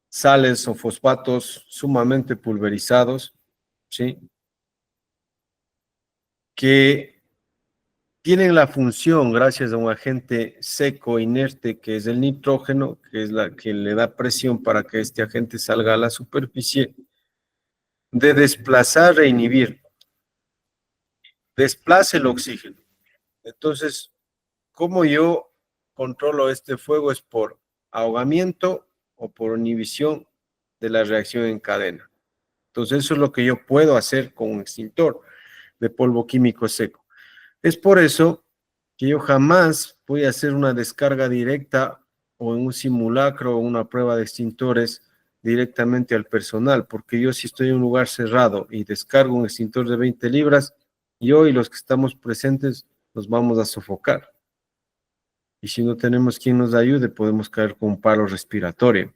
sales o fosfatos sumamente pulverizados, ¿sí? Que tienen la función, gracias a un agente seco inerte, que es el nitrógeno, que es la que le da presión para que este agente salga a la superficie, de desplazar e inhibir. Desplaza el oxígeno. Entonces, ¿cómo yo controlo este fuego? Es por ahogamiento o por inhibición de la reacción en cadena. Entonces, eso es lo que yo puedo hacer con un extintor de polvo químico seco. Es por eso que yo jamás voy a hacer una descarga directa o en un simulacro o una prueba de extintores directamente al personal, porque yo si estoy en un lugar cerrado y descargo un extintor de 20 libras, yo y los que estamos presentes nos vamos a sofocar. Y si no tenemos quien nos ayude, podemos caer con un paro respiratorio.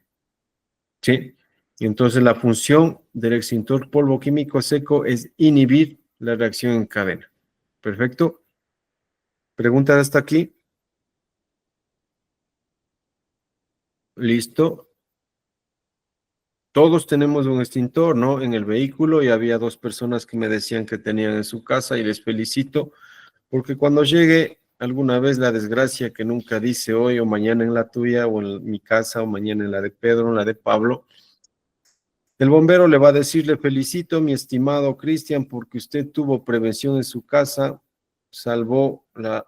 ¿Sí? Y entonces la función del extintor polvo químico seco es inhibir la reacción en cadena. ¿Perfecto? ¿Preguntas hasta aquí? Listo. Todos tenemos un extintor, ¿no? En el vehículo y había 2 personas que me decían que tenían en su casa y les felicito porque cuando llegue alguna vez la desgracia que nunca dice hoy o mañana en la tuya o en mi casa o mañana en la de Pedro, en la de Pablo, el bombero le va a decir, le felicito, mi estimado Cristian, porque usted tuvo prevención en su casa, salvó las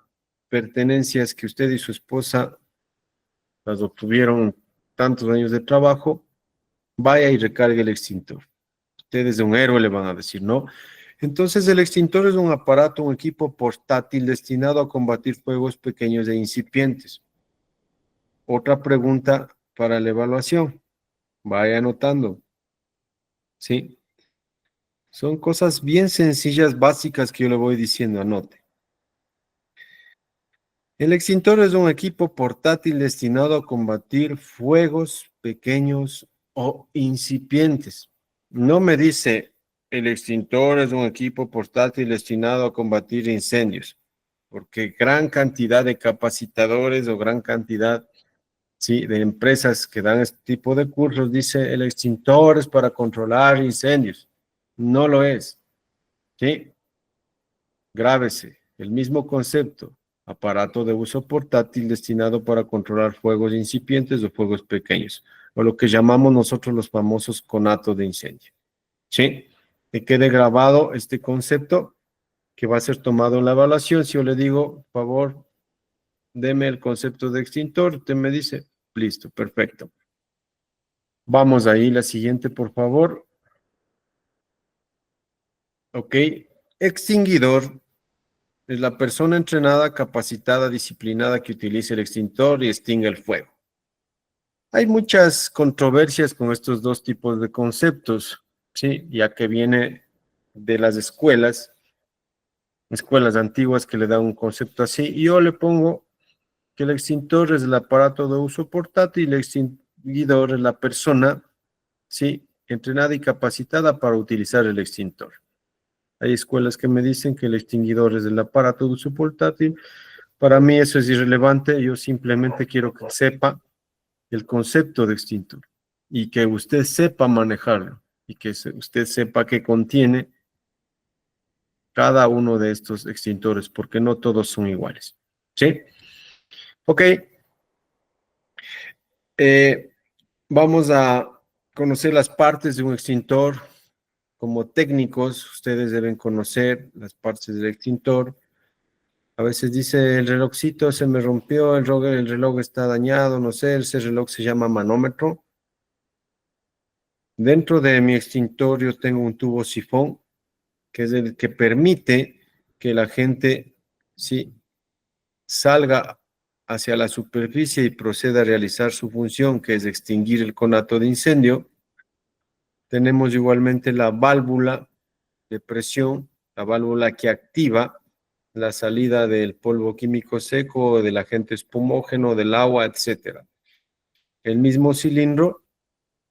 pertenencias que usted y su esposa las obtuvieron tantos años de trabajo, vaya y recargue el extintor. Usted es un héroe, le van a decir, ¿no? Entonces el extintor es un aparato, un equipo portátil destinado a combatir fuegos pequeños e incipientes. Otra pregunta para la evaluación. Vaya anotando. ¿Sí? Son cosas bien sencillas, básicas que yo le voy diciendo, anote. El extintor es un equipo portátil destinado a combatir fuegos pequeños o incipientes. No me dice, el extintor es un equipo portátil destinado a combatir incendios, porque gran cantidad de capacitadores o gran cantidad, sí, de empresas que dan este tipo de cursos dice, el extintor es para controlar incendios. No lo es, ¿sí? Grábese, el mismo concepto, aparato de uso portátil destinado para controlar fuegos incipientes o fuegos pequeños, o lo que llamamos nosotros los famosos conatos de incendio. ¿Sí? Que quede grabado este concepto que va a ser tomado en la evaluación. Si yo le digo, por favor, deme el concepto de extintor, usted me dice, listo, perfecto. Vamos ahí, la siguiente, por favor. Ok, extinguidor es la persona entrenada, capacitada, disciplinada que utiliza el extintor y extingue el fuego. Hay muchas controversias con estos dos tipos de conceptos, ¿sí? Ya que viene de las escuelas antiguas que le dan un concepto así, y yo le pongo que el extintor es el aparato de uso portátil, el extinguidor es la persona, ¿sí? Entrenada y capacitada para utilizar el extintor. Hay escuelas que me dicen que el extinguidor es el aparato de uso portátil. Para mí eso es irrelevante, yo simplemente quiero que sepa el concepto de extintor y que usted sepa manejarlo y que usted sepa qué contiene cada uno de estos extintores, porque no todos son iguales. ¿Sí? Ok. Vamos a conocer las partes de un extintor. Como técnicos, ustedes deben conocer las partes del extintor. A veces dice, el relojcito se me rompió, el reloj está dañado, no sé, ese reloj se llama manómetro. Dentro de mi extintor yo tengo un tubo sifón, que es el que permite que la gente sí, salga hacia la superficie y proceda a realizar su función, que es extinguir el conato de incendio. Tenemos igualmente la válvula de presión, la válvula que activa la salida del polvo químico seco, del agente espumógeno, del agua, etc. el mismo cilindro,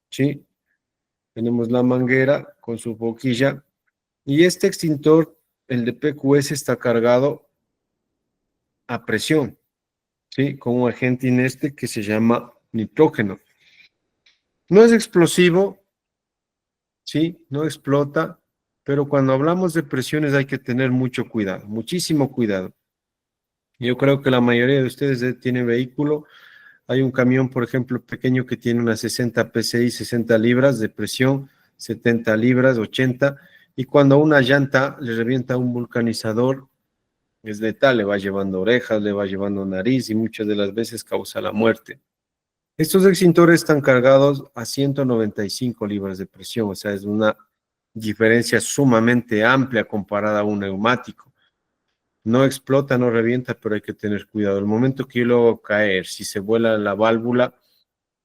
¿sí? Tenemos la manguera con su boquilla y este extintor, el de PQS, está cargado a presión, ¿sí? Con un agente inerte que se llama nitrógeno. No es explosivo, ¿sí? No explota, pero cuando hablamos de presiones hay que tener mucho cuidado, muchísimo cuidado. Yo creo que la mayoría de ustedes tienen vehículo. Hay un camión, por ejemplo, pequeño que tiene unas 60 PSI, 60 libras de presión, 70 libras, 80, y cuando a una llanta le revienta un vulcanizador, es letal, le va llevando orejas, le va llevando nariz y muchas de las veces causa la muerte. Estos extintores están cargados a 195 libras de presión, o sea, es una diferencia sumamente amplia comparada a un neumático. No explota, no revienta, pero hay que tener cuidado. El momento que yo lo hago caer, si se vuela la válvula,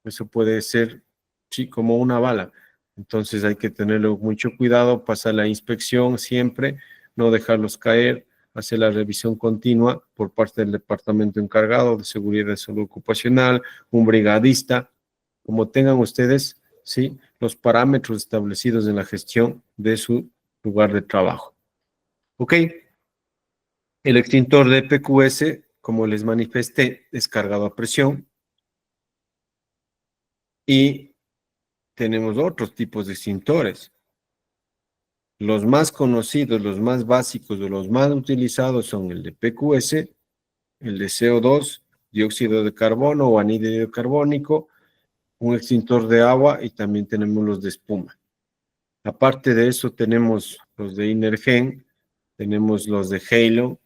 eso puede ser, sí, como una bala. Entonces hay que tenerlo mucho cuidado, pasar la inspección siempre, no dejarlos caer, hacer la revisión continua por parte del departamento encargado de seguridad y salud ocupacional, un brigadista, como tengan ustedes, sí, los parámetros establecidos en la gestión de su lugar de trabajo. ¿Ok? El extintor de PQS, como les manifesté, es cargado a presión y tenemos otros tipos de extintores. Los más conocidos, los más básicos o los más utilizados son el de PQS, el de CO2, dióxido de carbono o anhídrido carbónico, un extintor de agua y también tenemos los de espuma. Aparte de eso tenemos los de Inergen, tenemos los de Halo,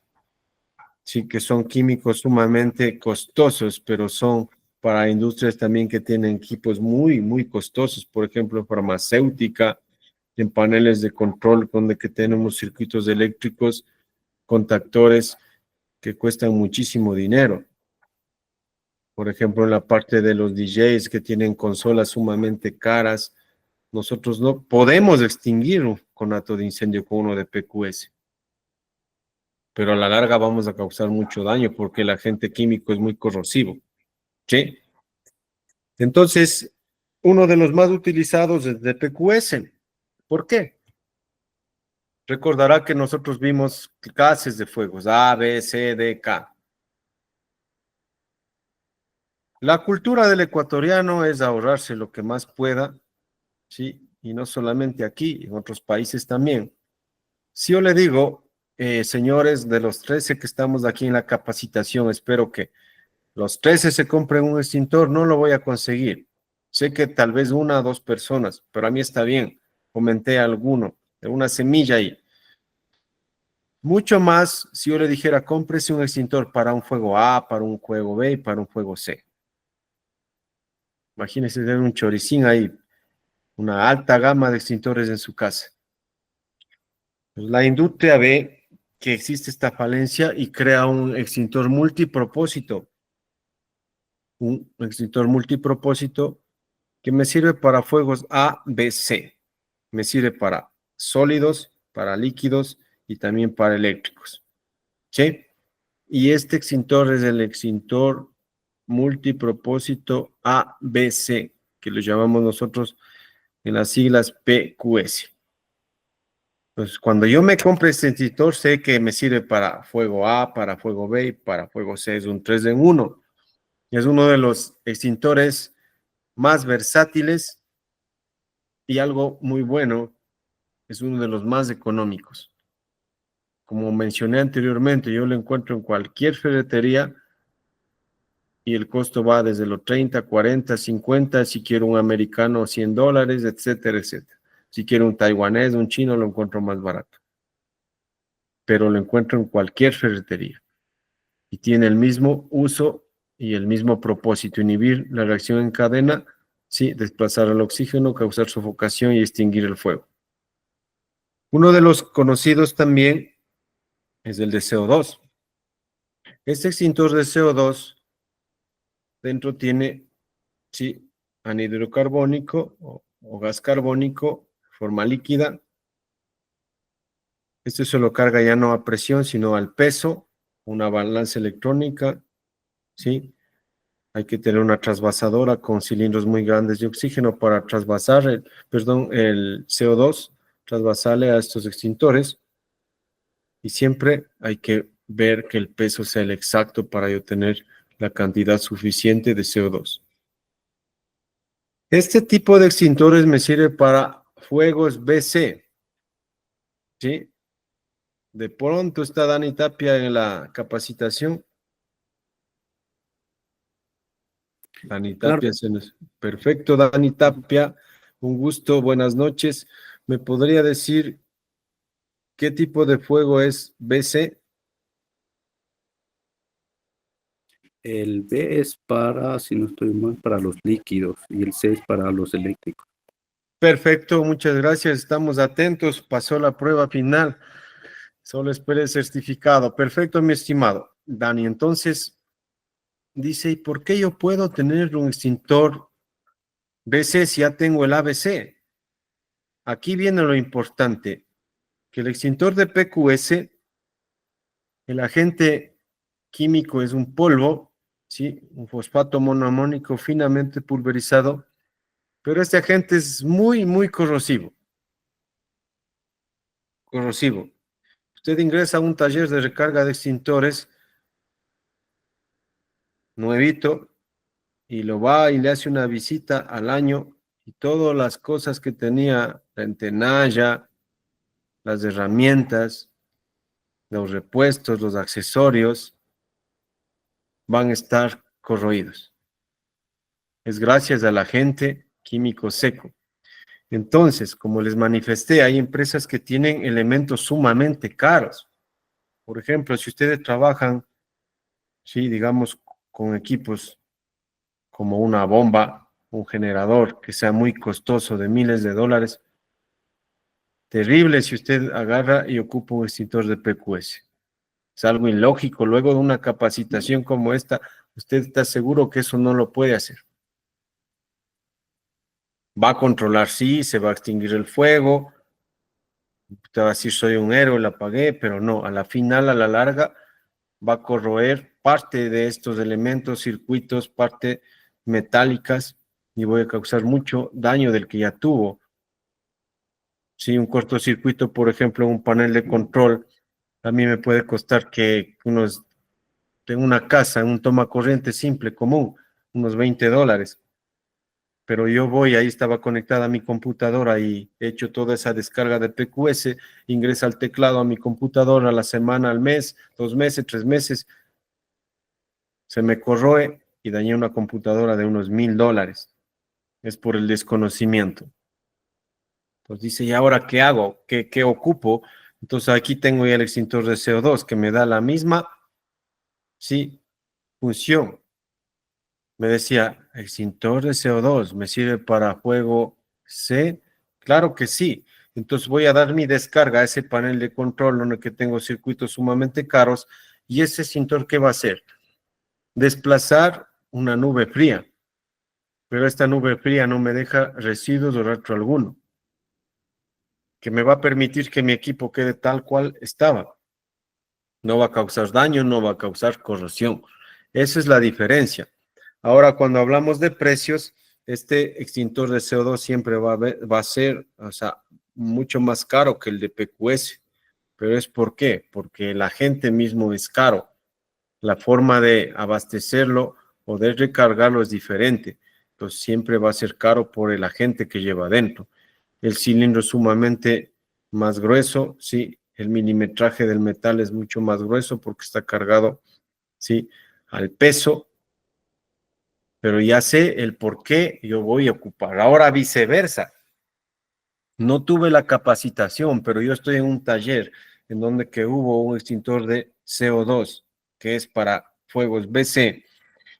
sí que son químicos sumamente costosos, pero son para industrias también que tienen equipos muy, muy costosos, por ejemplo, farmacéutica, en paneles de control donde que tenemos circuitos eléctricos, contactores que cuestan muchísimo dinero. Por ejemplo, en la parte de los DJs que tienen consolas sumamente caras, nosotros no podemos extinguir un conato de incendio con uno de PQS, pero a la larga vamos a causar mucho daño porque el agente químico es muy corrosivo, ¿sí? Entonces, uno de los más utilizados es de PQS. ¿Por qué? Recordará que nosotros vimos clases de fuegos, A, B, C, D, K. La cultura del ecuatoriano es ahorrarse lo que más pueda, ¿sí? Y no solamente aquí, en otros países también. Si yo le digo, señores, de los 13 que estamos aquí en la capacitación, espero que los 13 se compren un extintor, no lo voy a conseguir. Sé que tal vez una o dos personas, pero a mí está bien. Comenté alguno, de una semilla ahí. Mucho más si yo le dijera, cómprese un extintor para un fuego A, para un fuego B y para un fuego C. Imagínese tener un choricín ahí, una alta gama de extintores en su casa. Pues la industria ve que existe esta falencia y crea un extintor multipropósito. Un extintor multipropósito que me sirve para fuegos A, B, C. Me sirve para sólidos, para líquidos y también para eléctricos. ¿Sí? Y este extintor es el extintor multipropósito ABC, que lo llamamos nosotros en las siglas PQS. Pues cuando yo me compre este extintor, sé que me sirve para fuego A, para fuego B y para fuego C. Es un 3 en 1. Es uno de los extintores más versátiles y algo muy bueno, es uno de los más económicos. Como mencioné anteriormente, yo lo encuentro en cualquier ferretería y el costo va desde los 30, 40, 50, si quiero un americano, $100, etcétera, etcétera. Si quiero un taiwanés, un chino, lo encuentro más barato. Pero lo encuentro en cualquier ferretería. Y tiene el mismo uso y el mismo propósito, inhibir la reacción en cadena, sí, desplazar el oxígeno, causar sofocación y extinguir el fuego. Uno de los conocidos también es el de CO2. Este extintor de CO2 dentro tiene, sí, anhídrido carbónico o gas carbónico, forma líquida. Este se lo carga ya no a presión, sino al peso, una balanza electrónica, ¿sí? Hay que tener una trasvasadora con cilindros muy grandes de oxígeno para trasvasar el CO2, trasvasarle a estos extintores. Y siempre hay que ver que el peso sea el exacto para yo tener la cantidad suficiente de CO2. Este tipo de extintores me sirve para fuegos BC, ¿sí? De pronto está Dani Tapia en la capacitación. Dani Claro. Tapia, perfecto, Dani Tapia, un gusto, buenas noches. ¿Me podría decir qué tipo de fuego es BC? El B es para, si no estoy mal, para los líquidos y el C es para los eléctricos. Perfecto, muchas gracias, estamos atentos, pasó la prueba final, solo espere el certificado. Perfecto, mi estimado Dani, entonces dice, ¿y por qué yo puedo tener un extintor BC si ya tengo el ABC? Aquí viene lo importante, que el extintor de PQS, el agente químico es un polvo, ¿sí? Un fosfato monoamónico finamente pulverizado, pero este agente es muy, muy corrosivo. Corrosivo. Usted ingresa a un taller de recarga de extintores nuevito y lo va y le hace una visita al año y todas las cosas que tenía, la entenalla, las herramientas, los repuestos, los accesorios, van a estar corroídos. Es gracias al agente químico seco. Entonces, como les manifesté, hay empresas que tienen elementos sumamente caros. Por ejemplo, si ustedes trabajan, sí, digamos, con equipos como una bomba, un generador que sea muy costoso de miles de dólares, terrible si usted agarra y ocupa un extintor de PQS. Es algo ilógico. Luego de una capacitación como esta, usted está seguro que eso no lo puede hacer. Va a controlar, sí, se va a extinguir el fuego, te va a decir soy un héroe, la apagué, pero no, a la final, a la larga, va a corroer parte de estos elementos, circuitos, parte metálicas, y voy a causar mucho daño del que ya tuvo. Si un cortocircuito, por ejemplo, un panel de control, a mí me puede costar que en una casa, en un toma corriente simple, común, unos $20. Pero yo voy, ahí estaba conectada a mi computadora y he hecho toda esa descarga de PQS, ingresa el teclado a mi computadora a la semana, al mes, 2 meses, 3 meses, se me corroe y dañé una computadora de unos $1000. Es por el desconocimiento. Entonces dice, ¿y ahora qué hago? ¿Qué ocupo? Entonces aquí tengo ya el extintor de CO2 que me da la misma, sí, función. Me decía, extintor de CO2, ¿me sirve para fuego C? Claro que sí. Entonces voy a dar mi descarga a ese panel de control donde que tengo circuitos sumamente caros y ese extintor, ¿qué va a hacer? Desplazar una nube fría, pero esta nube fría no me deja residuos o rastro alguno, que me va a permitir que mi equipo quede tal cual estaba. No va a causar daño, no va a causar corrosión. Esa es la diferencia. Ahora, cuando hablamos de precios, este extintor de CO2 siempre va a ser, o sea, mucho más caro que el de PQS. ¿Pero es por qué? Porque el agente mismo es caro. La forma de abastecerlo o de recargarlo es diferente. Entonces, siempre va a ser caro por el agente que lleva adentro. El cilindro es sumamente más grueso, sí. El milimetraje del metal es mucho más grueso porque está cargado, sí, al peso, pero ya sé el por qué yo voy a ocupar. Ahora viceversa. No tuve la capacitación, pero yo estoy en un taller en donde que hubo un extintor de CO2, que es para fuegos BC,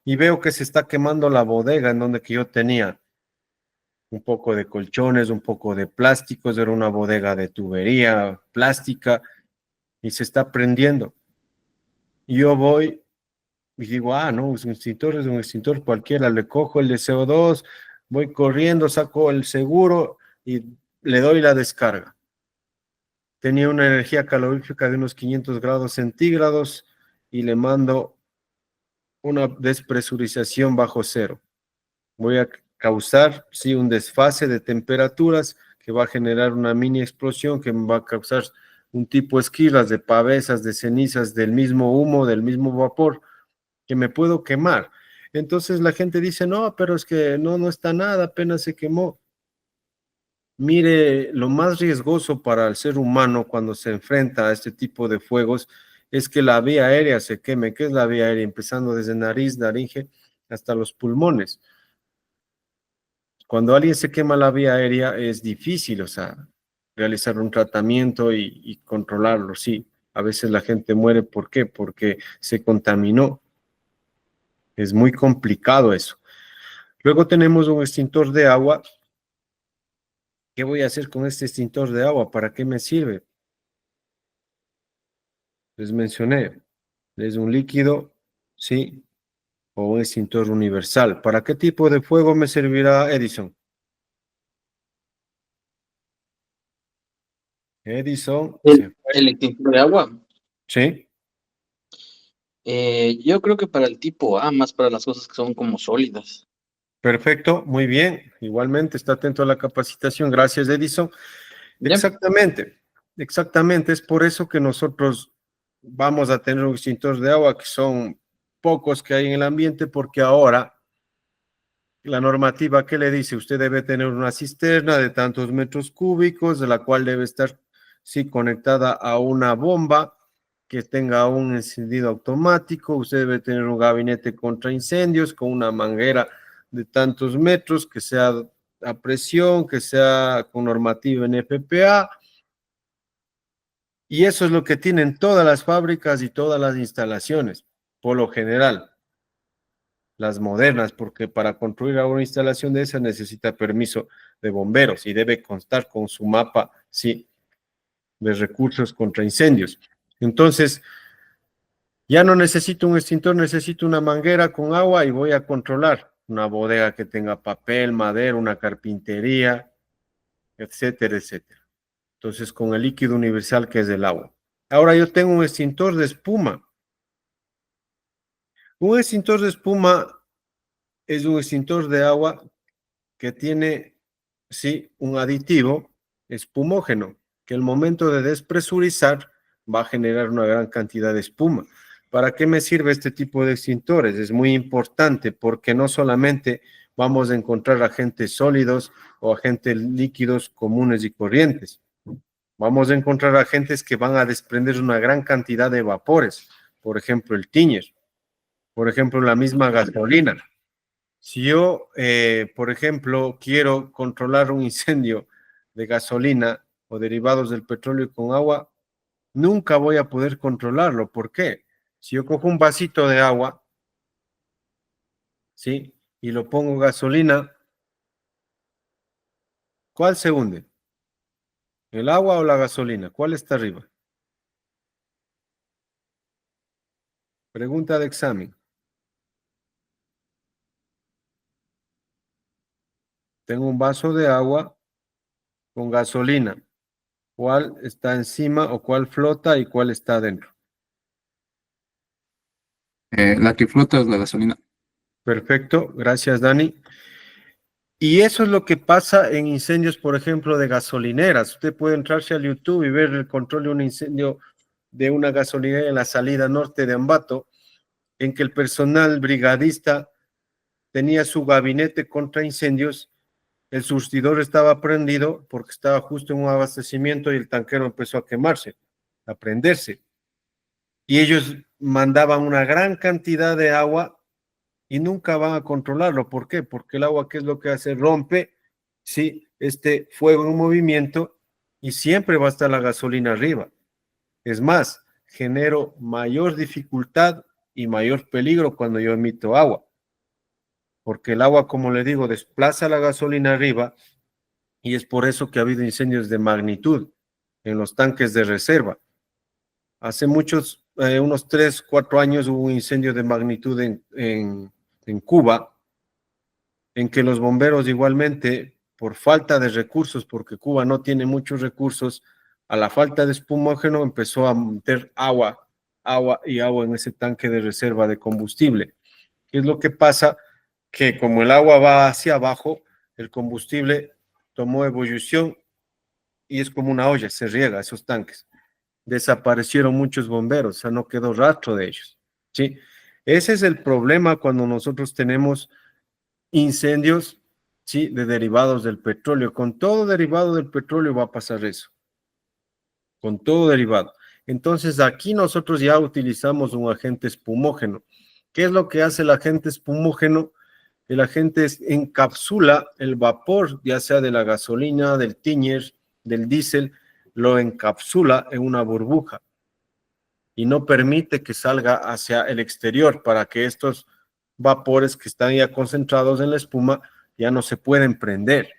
y veo que se está quemando la bodega en donde que yo tenía un poco de colchones, un poco de plásticos, era una bodega de tubería plástica, y se está prendiendo. Y yo voy y digo, no, es un extintor cualquiera, le cojo el de CO2, voy corriendo, saco el seguro y le doy la descarga. Tenía una energía calorífica de unos 500 grados centígrados y le mando una despresurización bajo cero. Voy a causar, sí, un desfase de temperaturas que va a generar una mini explosión que me va a causar un tipo de esquirlas, de pavesas, de cenizas, del mismo humo, del mismo vapor, que me puedo quemar. Entonces la gente dice, no, pero es que no está nada, apenas se quemó. Mire, lo más riesgoso para el ser humano cuando se enfrenta a este tipo de fuegos es que la vía aérea se queme. ¿Qué es la vía aérea? Empezando desde nariz, laringe, hasta los pulmones. Cuando alguien se quema la vía aérea es difícil, o sea, realizar un tratamiento y controlarlo, sí. A veces la gente muere, ¿por qué? Porque se contaminó. Es muy complicado eso. Luego tenemos un extintor de agua. ¿Qué voy a hacer con este extintor de agua? ¿Para qué me sirve? Les mencioné, es un líquido, ¿sí? O un extintor universal. ¿Para qué tipo de fuego me servirá Edison? Edison, El extintor de agua. ¿sí? Yo creo que para el tipo A, más para las cosas que son como sólidas. Perfecto, muy bien. Igualmente, está atento a la capacitación. Gracias, Edison. Ya. Exactamente, exactamente. Es por eso que nosotros vamos a tener un extintor de agua, que son pocos que hay en el ambiente, porque ahora la normativa que le dice, usted debe tener una cisterna de tantos metros cúbicos, de la cual debe estar, sí, conectada a una bomba que tenga un encendido automático, usted debe tener un gabinete contra incendios con una manguera de tantos metros, que sea a presión, que sea con normativa en FPA, y eso es lo que tienen todas las fábricas y todas las instalaciones, por lo general, las modernas, porque para construir una instalación de esas necesita permiso de bomberos y debe constar con su mapa, sí, de recursos contra incendios. Entonces, ya no necesito un extintor, necesito una manguera con agua y voy a controlar una bodega que tenga papel, madera, una carpintería, etcétera, etcétera. Entonces, con el líquido universal que es el agua. Ahora yo tengo un extintor de espuma. Un extintor de espuma es un extintor de agua que tiene, sí, un aditivo espumógeno, que al momento de despresurizar va a generar una gran cantidad de espuma. ¿Para qué me sirve este tipo de extintores? Es muy importante porque no solamente vamos a encontrar agentes sólidos o agentes líquidos comunes y corrientes. Vamos a encontrar agentes que van a desprender una gran cantidad de vapores. Por ejemplo, el tiñer. Por ejemplo, la misma gasolina. Si yo, por ejemplo, quiero controlar un incendio de gasolina o derivados del petróleo con agua, nunca voy a poder controlarlo. ¿Por qué? Si yo cojo un vasito de agua, ¿sí? Y lo pongo gasolina, ¿cuál se hunde? ¿El agua o la gasolina? ¿Cuál está arriba? Pregunta de examen. Tengo un vaso de agua con gasolina. ¿Cuál está encima o cuál flota y cuál está adentro? La que flota es la gasolina. Perfecto, gracias Dani. Y eso es lo que pasa en incendios, por ejemplo, de gasolineras. Usted puede entrarse al YouTube y ver el control de un incendio de una gasolinera en la salida norte de Ambato, en que el personal brigadista tenía su gabinete contra incendios, el surtidor estaba prendido porque estaba justo en un abastecimiento y el tanquero empezó a quemarse, a prenderse. Y ellos mandaban una gran cantidad de agua y nunca van a controlarlo. ¿Por qué? Porque el agua, ¿qué es lo que hace? Rompe, sí, este fuego en movimiento y siempre va a estar la gasolina arriba. Es más, genero mayor dificultad y mayor peligro cuando yo emito agua. Porque el agua, como le digo, desplaza la gasolina arriba y es por eso que ha habido incendios de magnitud en los tanques de reserva. Hace unos 3, 4 años hubo un incendio de magnitud en Cuba, en que los bomberos igualmente, por falta de recursos, porque Cuba no tiene muchos recursos, a la falta de espumógeno empezó a meter agua y agua en ese tanque de reserva de combustible. ¿Qué es lo que pasa? Que como el agua va hacia abajo, el combustible tomó ebullición y es como una olla, se riega esos tanques. Desaparecieron muchos bomberos, o sea, no quedó rastro de ellos, ¿sí? Ese es el problema cuando nosotros tenemos incendios, ¿sí? De derivados del petróleo. Con todo derivado del petróleo va a pasar eso, con todo derivado. Entonces, aquí nosotros ya utilizamos un agente espumógeno. ¿Qué es lo que hace el agente espumógeno? El agente encapsula el vapor, ya sea de la gasolina, del tiñer, del diésel, lo encapsula en una burbuja y no permite que salga hacia el exterior para que estos vapores que están ya concentrados en la espuma ya no se pueden prender.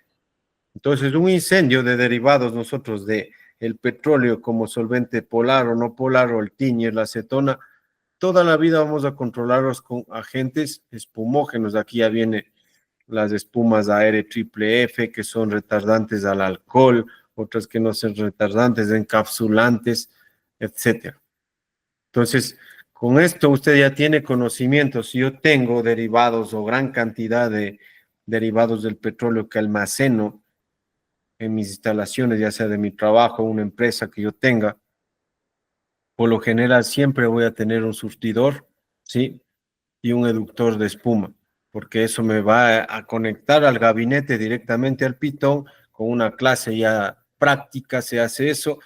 Entonces, un incendio de derivados nosotros de el petróleo como solvente polar o no polar o el tiñer, la acetona, toda la vida vamos a controlarlos con agentes espumógenos. Aquí ya viene las espumas AR triple F, que son retardantes al alcohol, otras que no son retardantes, encapsulantes, etcétera. Entonces, con esto usted ya tiene conocimiento. Si yo tengo derivados o gran cantidad de derivados del petróleo que almaceno en mis instalaciones, ya sea de mi trabajo, una empresa que yo tenga, por lo general siempre voy a tener un surtidor, ¿sí? Y un eductor de espuma, porque eso me va a conectar al gabinete directamente al pitón. Con una clase ya práctica se hace eso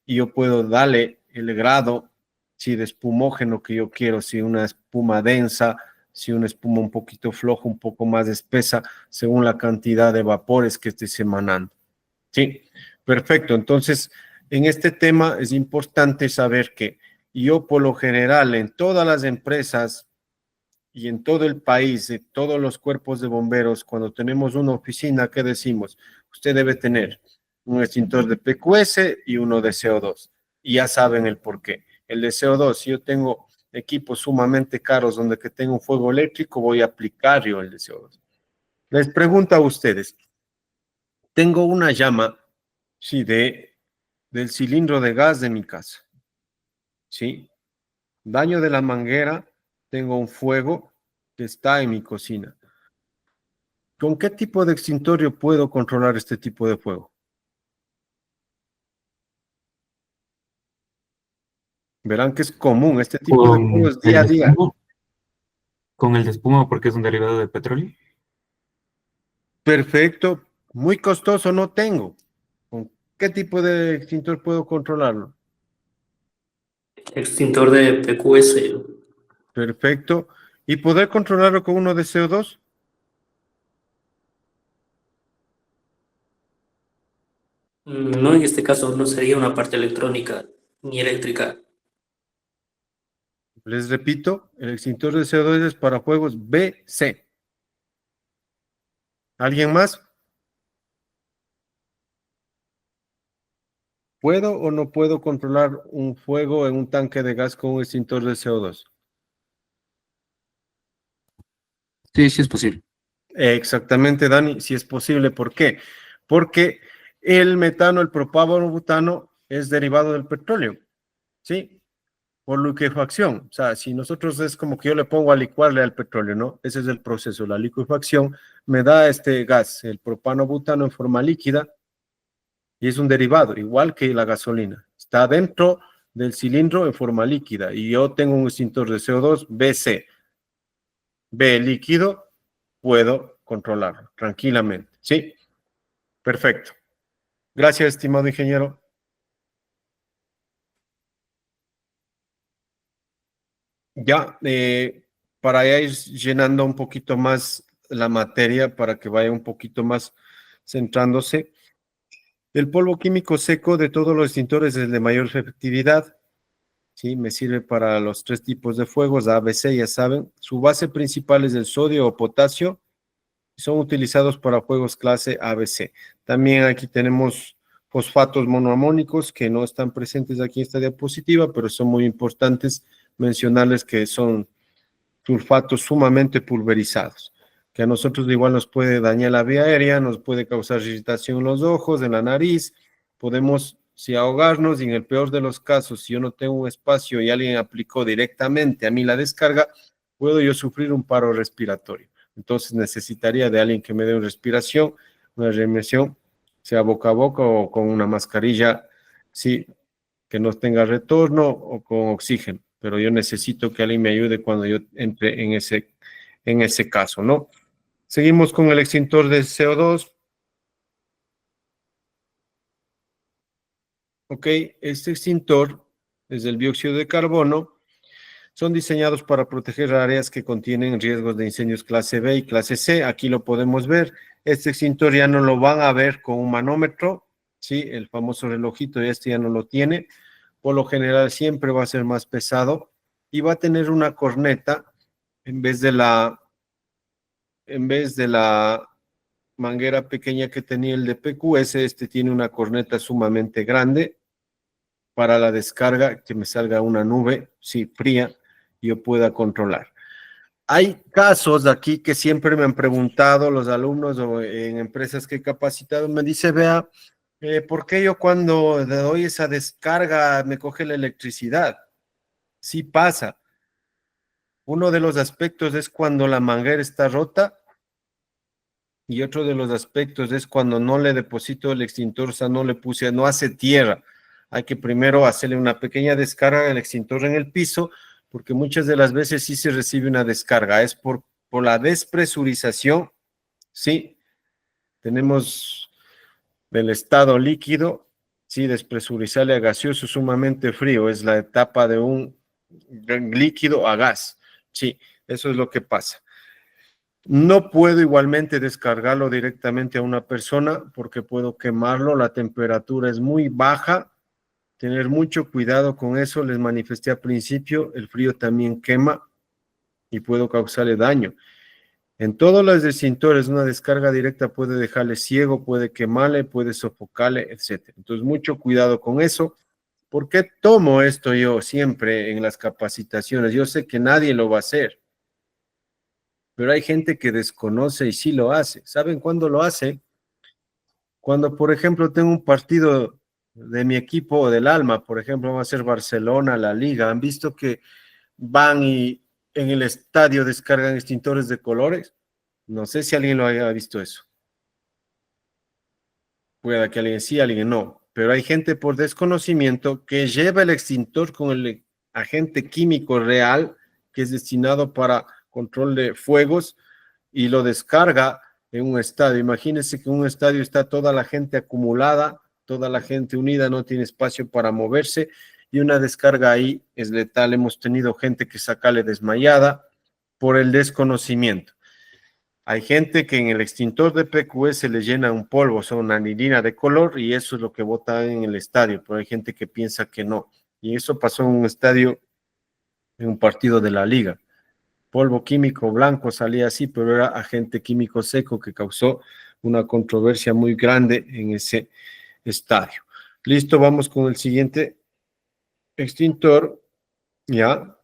y yo puedo darle el grado, si de espumógeno que yo quiero, si una espuma densa, si una espuma un poquito floja, un poco más espesa, según la cantidad de vapores que esté emanando. Sí, perfecto. Entonces, en este tema es importante saber que yo por lo general en todas las empresas y en todo el país, en todos los cuerpos de bomberos, cuando tenemos una oficina, ¿qué decimos? Usted debe tener un extintor de PQS y uno de CO2. Y ya saben el por qué. El de CO2, si yo tengo equipos sumamente caros donde que tengo un fuego eléctrico, voy a aplicar yo el de CO2. Les pregunto a ustedes, tengo una llama, sí, del cilindro de gas de mi casa, ¿sí? Daño de la manguera, tengo un fuego que está en mi cocina. ¿Con qué tipo de extintorio puedo controlar este tipo de fuego? Verán que es común, este tipo de fuego es día a día. Con el de espuma porque es un derivado del petróleo. Perfecto, muy costoso no tengo. ¿Con qué tipo de extintor puedo controlarlo? Extintor de PQS. Perfecto. ¿Y poder controlarlo con uno de CO2? No, en este caso no sería una parte electrónica ni eléctrica. Les repito, el extintor de CO2 es para fuegos BC. ¿Alguien más? ¿Puedo o no puedo controlar un fuego en un tanque de gas con un extintor de CO2? Sí, sí es posible. Exactamente, Dani, si es posible. ¿Por qué? Porque el metano, el propano, butano es derivado del petróleo, ¿sí? Por liquefacción. O sea, si nosotros es como que yo le pongo a licuarle al petróleo, ¿no? Ese es el proceso. La liquefacción me da este gas, el propano, butano en forma líquida, y es un derivado, igual que la gasolina. Está dentro del cilindro en forma líquida y yo tengo un extintor de CO2 BC. B líquido, puedo controlarlo tranquilamente. ¿Sí? Perfecto. Gracias, estimado ingeniero. Ya, para ya ir llenando un poquito más la materia, para que vaya un poquito más centrándose. El polvo químico seco de todos los extintores es el de mayor efectividad. Sí, me sirve para los 3 tipos de fuegos, A, B, C, ya saben. Su base principal es el sodio o potasio. Son utilizados para fuegos clase ABC. También aquí tenemos fosfatos monoamónicos que no están presentes aquí en esta diapositiva, pero son muy importantes mencionarles que son sulfatos sumamente pulverizados, que a nosotros igual nos puede dañar la vía aérea, nos puede causar irritación en los ojos, en la nariz, podemos ahogarnos y en el peor de los casos, si yo no tengo un espacio y alguien aplicó directamente a mí la descarga, puedo yo sufrir un paro respiratorio. Entonces necesitaría de alguien que me dé una respiración, una reanimación, sea boca a boca o con una mascarilla, sí, que no tenga retorno o con oxígeno. Pero yo necesito que alguien me ayude cuando yo entre en ese caso, ¿no? Seguimos con el extintor de CO2. Ok, este extintor es el dióxido de carbono. Son diseñados para proteger áreas que contienen riesgos de incendios clase B y clase C. Aquí lo podemos ver. Este extintor ya no lo van a ver con un manómetro, ¿sí? El famoso relojito, este ya no lo tiene. Por lo general siempre va a ser más pesado y va a tener una corneta en vez de la manguera pequeña que tenía el de PQS. Este tiene una corneta sumamente grande para la descarga, que me salga una nube, sí, fría, y yo pueda controlar. Hay casos aquí que siempre me han preguntado los alumnos o en empresas que he capacitado, me dice, vea, ¿por qué yo cuando le doy esa descarga me coge la electricidad? Sí pasa. Uno de los aspectos es cuando la manguera está rota y otro de los aspectos es cuando no le deposito el extintor, o sea, no hace tierra. Hay que primero hacerle una pequeña descarga del extintor en el piso, porque muchas de las veces sí se recibe una descarga, es por la despresurización, sí, tenemos del estado líquido, sí, despresurizarle a gaseoso sumamente frío, es la etapa de un líquido a gas, sí, eso es lo que pasa. No puedo igualmente descargarlo directamente a una persona porque puedo quemarlo, la temperatura es muy baja, tener mucho cuidado con eso, les manifesté al principio, el frío también quema y puedo causarle daño. En todos los extintores, una descarga directa puede dejarle ciego, puede quemarle, puede sofocarle, etc. Entonces, mucho cuidado con eso. ¿Por qué tomo esto yo siempre en las capacitaciones? Yo sé que nadie lo va a hacer, pero hay gente que desconoce y sí lo hace. ¿Saben cuándo lo hace? Cuando, por ejemplo, tengo un partido de mi equipo del alma, por ejemplo, va a ser Barcelona, la Liga, han visto que van y en el estadio descargan extintores de colores. No sé si alguien lo haya visto eso. Puede que alguien sí, alguien no, pero hay gente por desconocimiento que lleva el extintor con el agente químico real que es destinado para control de fuegos y lo descarga en un estadio. Imagínense que en un estadio está toda la gente acumulada, toda la gente unida, no tiene espacio para moverse y una descarga ahí es letal. Hemos tenido gente que sale desmayada por el desconocimiento. Hay gente que en el extintor de PQS se le llena un polvo, o sea, una anilina de color, y eso es lo que bota en el estadio, pero hay gente que piensa que no. Y eso pasó en un estadio, en un partido de la liga. Polvo químico blanco salía así, pero era agente químico seco que causó una controversia muy grande en ese estadio. Listo, vamos con el siguiente extintor, ya.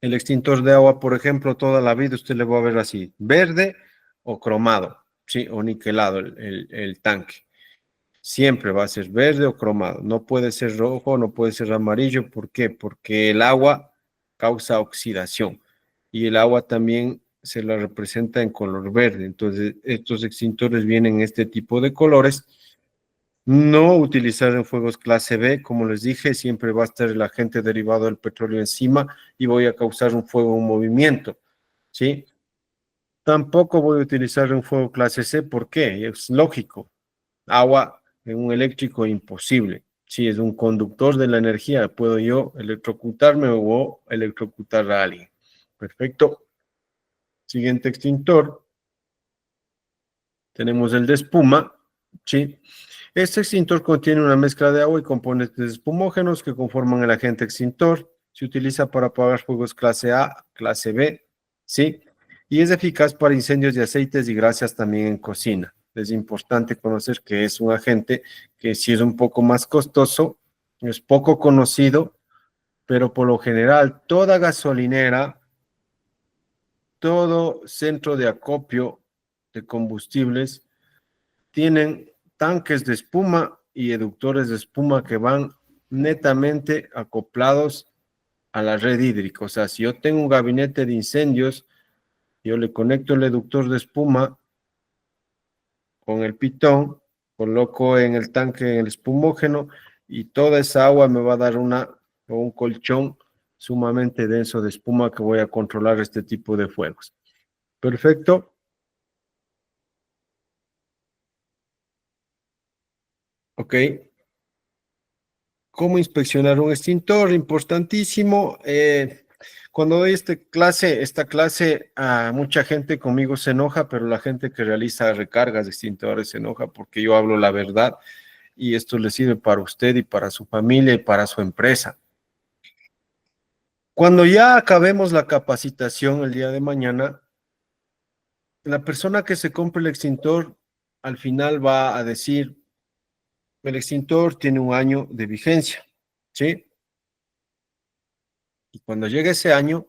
El extintor de agua, por ejemplo, toda la vida usted le va a ver así, verde o cromado, sí, o niquelado el tanque. Siempre va a ser verde o cromado, no puede ser rojo, no puede ser amarillo. ¿Por qué? Porque el agua causa oxidación y el agua también se la representa en color verde. Entonces, estos extintores vienen en este tipo de colores. No utilizar en fuegos clase B, como les dije, siempre va a estar el agente derivado del petróleo encima y voy a causar un fuego en movimiento, ¿sí? Tampoco voy a utilizar un fuego clase C, ¿por qué? Es lógico, agua en un eléctrico imposible. Si es un conductor de la energía, puedo yo electrocutarme o electrocutar a alguien. Perfecto. Siguiente extintor. Tenemos el de espuma, ¿sí? Este extintor contiene una mezcla de agua y componentes espumógenos que conforman el agente extintor. Se utiliza para apagar fuegos clase A, clase B, ¿sí? Y es eficaz para incendios de aceites y grasas también en cocina. Es importante conocer que es un agente que sí es un poco más costoso, es poco conocido, pero por lo general toda gasolinera, todo centro de acopio de combustibles tienen tanques de espuma y eductores de espuma que van netamente acoplados a la red hídrica. O sea, si yo tengo un gabinete de incendios, yo le conecto el eductor de espuma con el pitón, coloco en el tanque el espumógeno y toda esa agua me va a dar un colchón sumamente denso de espuma que voy a controlar este tipo de fuegos. Perfecto. Ok. ¿Cómo inspeccionar un extintor? Importantísimo. Cuando doy esta clase, a mucha gente conmigo se enoja, pero la gente que realiza recargas de extintores se enoja porque yo hablo la verdad y esto le sirve para usted y para su familia y para su empresa. Cuando ya acabemos la capacitación el día de mañana, la persona que se compre el extintor al final va a decir, el extintor tiene 1 año de vigencia, ¿sí? Y cuando llegue ese año,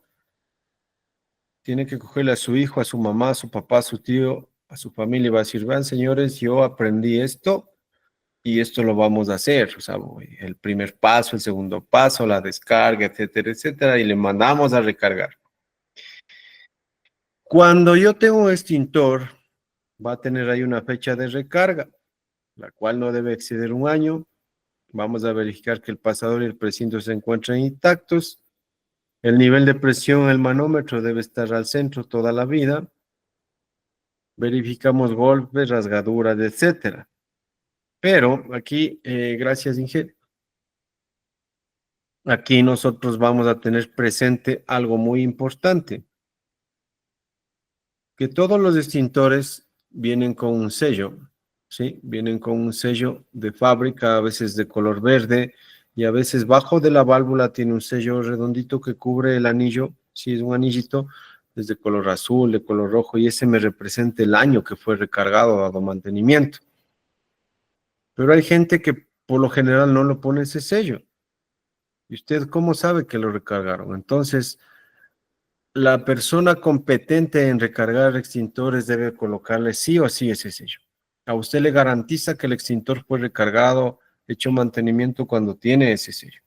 tiene que cogerle a su hijo, a su mamá, a su papá, a su tío, a su familia y va a decir, vean señores, yo aprendí esto y esto lo vamos a hacer. O sea, el primer paso, el segundo paso, la descarga, etcétera, etcétera, y le mandamos a recargar. Cuando yo tengo un extintor, va a tener ahí una fecha de recarga, la cual no debe exceder 1 año. Vamos a verificar que el pasador y el precinto se encuentran intactos. El nivel de presión, el manómetro debe estar al centro toda la vida. Verificamos golpes, rasgaduras, etcétera. Pero aquí, gracias Inge, aquí nosotros vamos a tener presente algo muy importante, que todos los extintores vienen con un sello, ¿sí? Vienen con un sello de fábrica, a veces de color verde, y a veces bajo de la válvula tiene un sello redondito que cubre el anillo, si es un anillito, es de color azul, de color rojo, y ese me representa el año que fue recargado, dado mantenimiento. Pero hay gente que por lo general no lo pone ese sello. ¿Y usted cómo sabe que lo recargaron? Entonces, la persona competente en recargar extintores debe colocarle sí o sí ese sello. A usted le garantiza que el extintor fue recargado, hecho mantenimiento cuando tiene ese sello.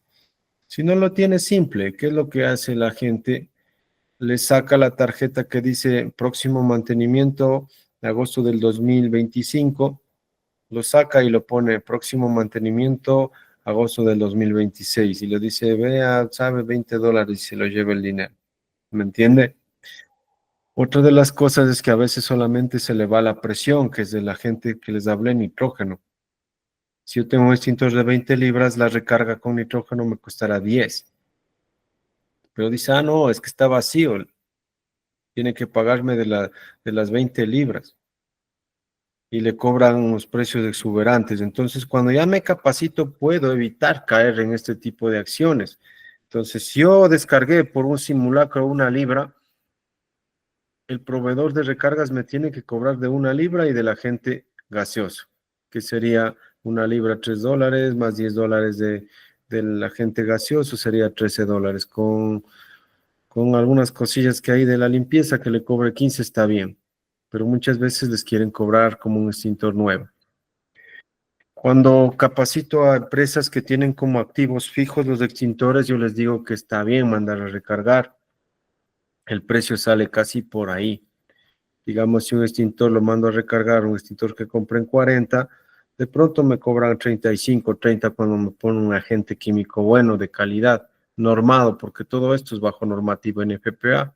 Si no lo tiene, simple. ¿Qué es lo que hace la gente? Le saca la tarjeta que dice próximo mantenimiento de agosto del 2025, lo saca y lo pone próximo mantenimiento agosto del 2026 y le dice, vea, sabe, $20 y se lo lleva el dinero. ¿Me entiende? Otra de las cosas es que a veces solamente se le va la presión, que es de la gente que les hablé, nitrógeno. Si yo tengo un extintor de 20 libras, la recarga con nitrógeno me costará 10. Pero dice, ah, no, es que está vacío. Tiene que pagarme de las 20 libras. Y le cobran unos precios exuberantes. Entonces, cuando ya me capacito, puedo evitar caer en este tipo de acciones. Entonces, si yo descargué por un simulacro 1 libra, el proveedor de recargas me tiene que cobrar de 1 libra y del agente gaseoso, que sería 1 libra $3, más $10 del agente gaseoso, sería $13. Con algunas cosillas que hay de la limpieza que le cobre 15 está bien, pero muchas veces les quieren cobrar como un extintor nuevo. Cuando capacito a empresas que tienen como activos fijos los extintores, yo les digo que está bien mandar a recargar. El precio sale casi por ahí. Digamos, si un extintor lo mando a recargar, un extintor que compré en 40, de pronto me cobran 35, 30 cuando me pone un agente químico bueno, de calidad, normado, porque todo esto es bajo normativa NFPA.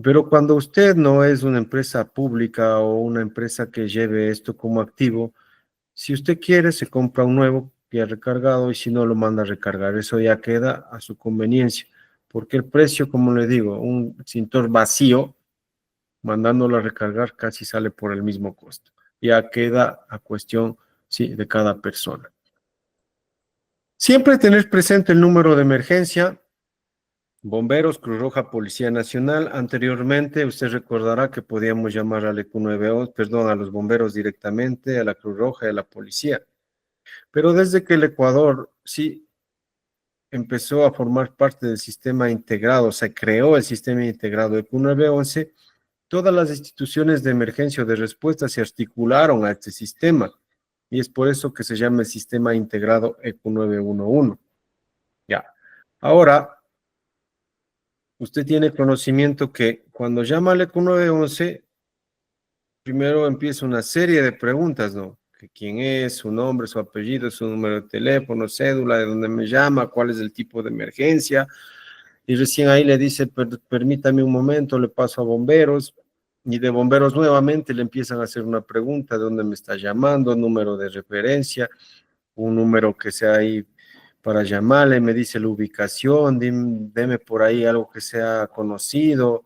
Pero cuando usted no es una empresa pública o una empresa que lleve esto como activo, si usted quiere, se compra un nuevo ya recargado y si no, lo manda a recargar. Eso ya queda a su conveniencia, porque el precio, como le digo, un extintor vacío, mandándolo a recargar, casi sale por el mismo costo. Ya queda a cuestión, sí, de cada persona. Siempre tener presente el número de emergencia. Bomberos, Cruz Roja, Policía Nacional. Anteriormente, usted recordará que podíamos llamar al EQ911, perdón, a los bomberos directamente, a la Cruz Roja y a la policía. Pero desde que el Ecuador sí empezó a formar parte del sistema integrado, se creó el sistema integrado EQ911, todas las instituciones de emergencia o de respuesta se articularon a este sistema. Y es por eso que se llama el sistema integrado EQ911. Ya. Ahora, usted tiene conocimiento que cuando llama al ECU 911, primero empieza una serie de preguntas, ¿no? Que quién es, su nombre, su apellido, su número de teléfono, cédula, de dónde me llama, cuál es el tipo de emergencia. Y recién ahí le dice, permítame un momento, le paso a bomberos. Y de bomberos nuevamente le empiezan a hacer una pregunta, ¿de dónde me está llamando? Número de referencia, un número que sea ahí para llamarle, me dice la ubicación, deme por ahí algo que sea conocido,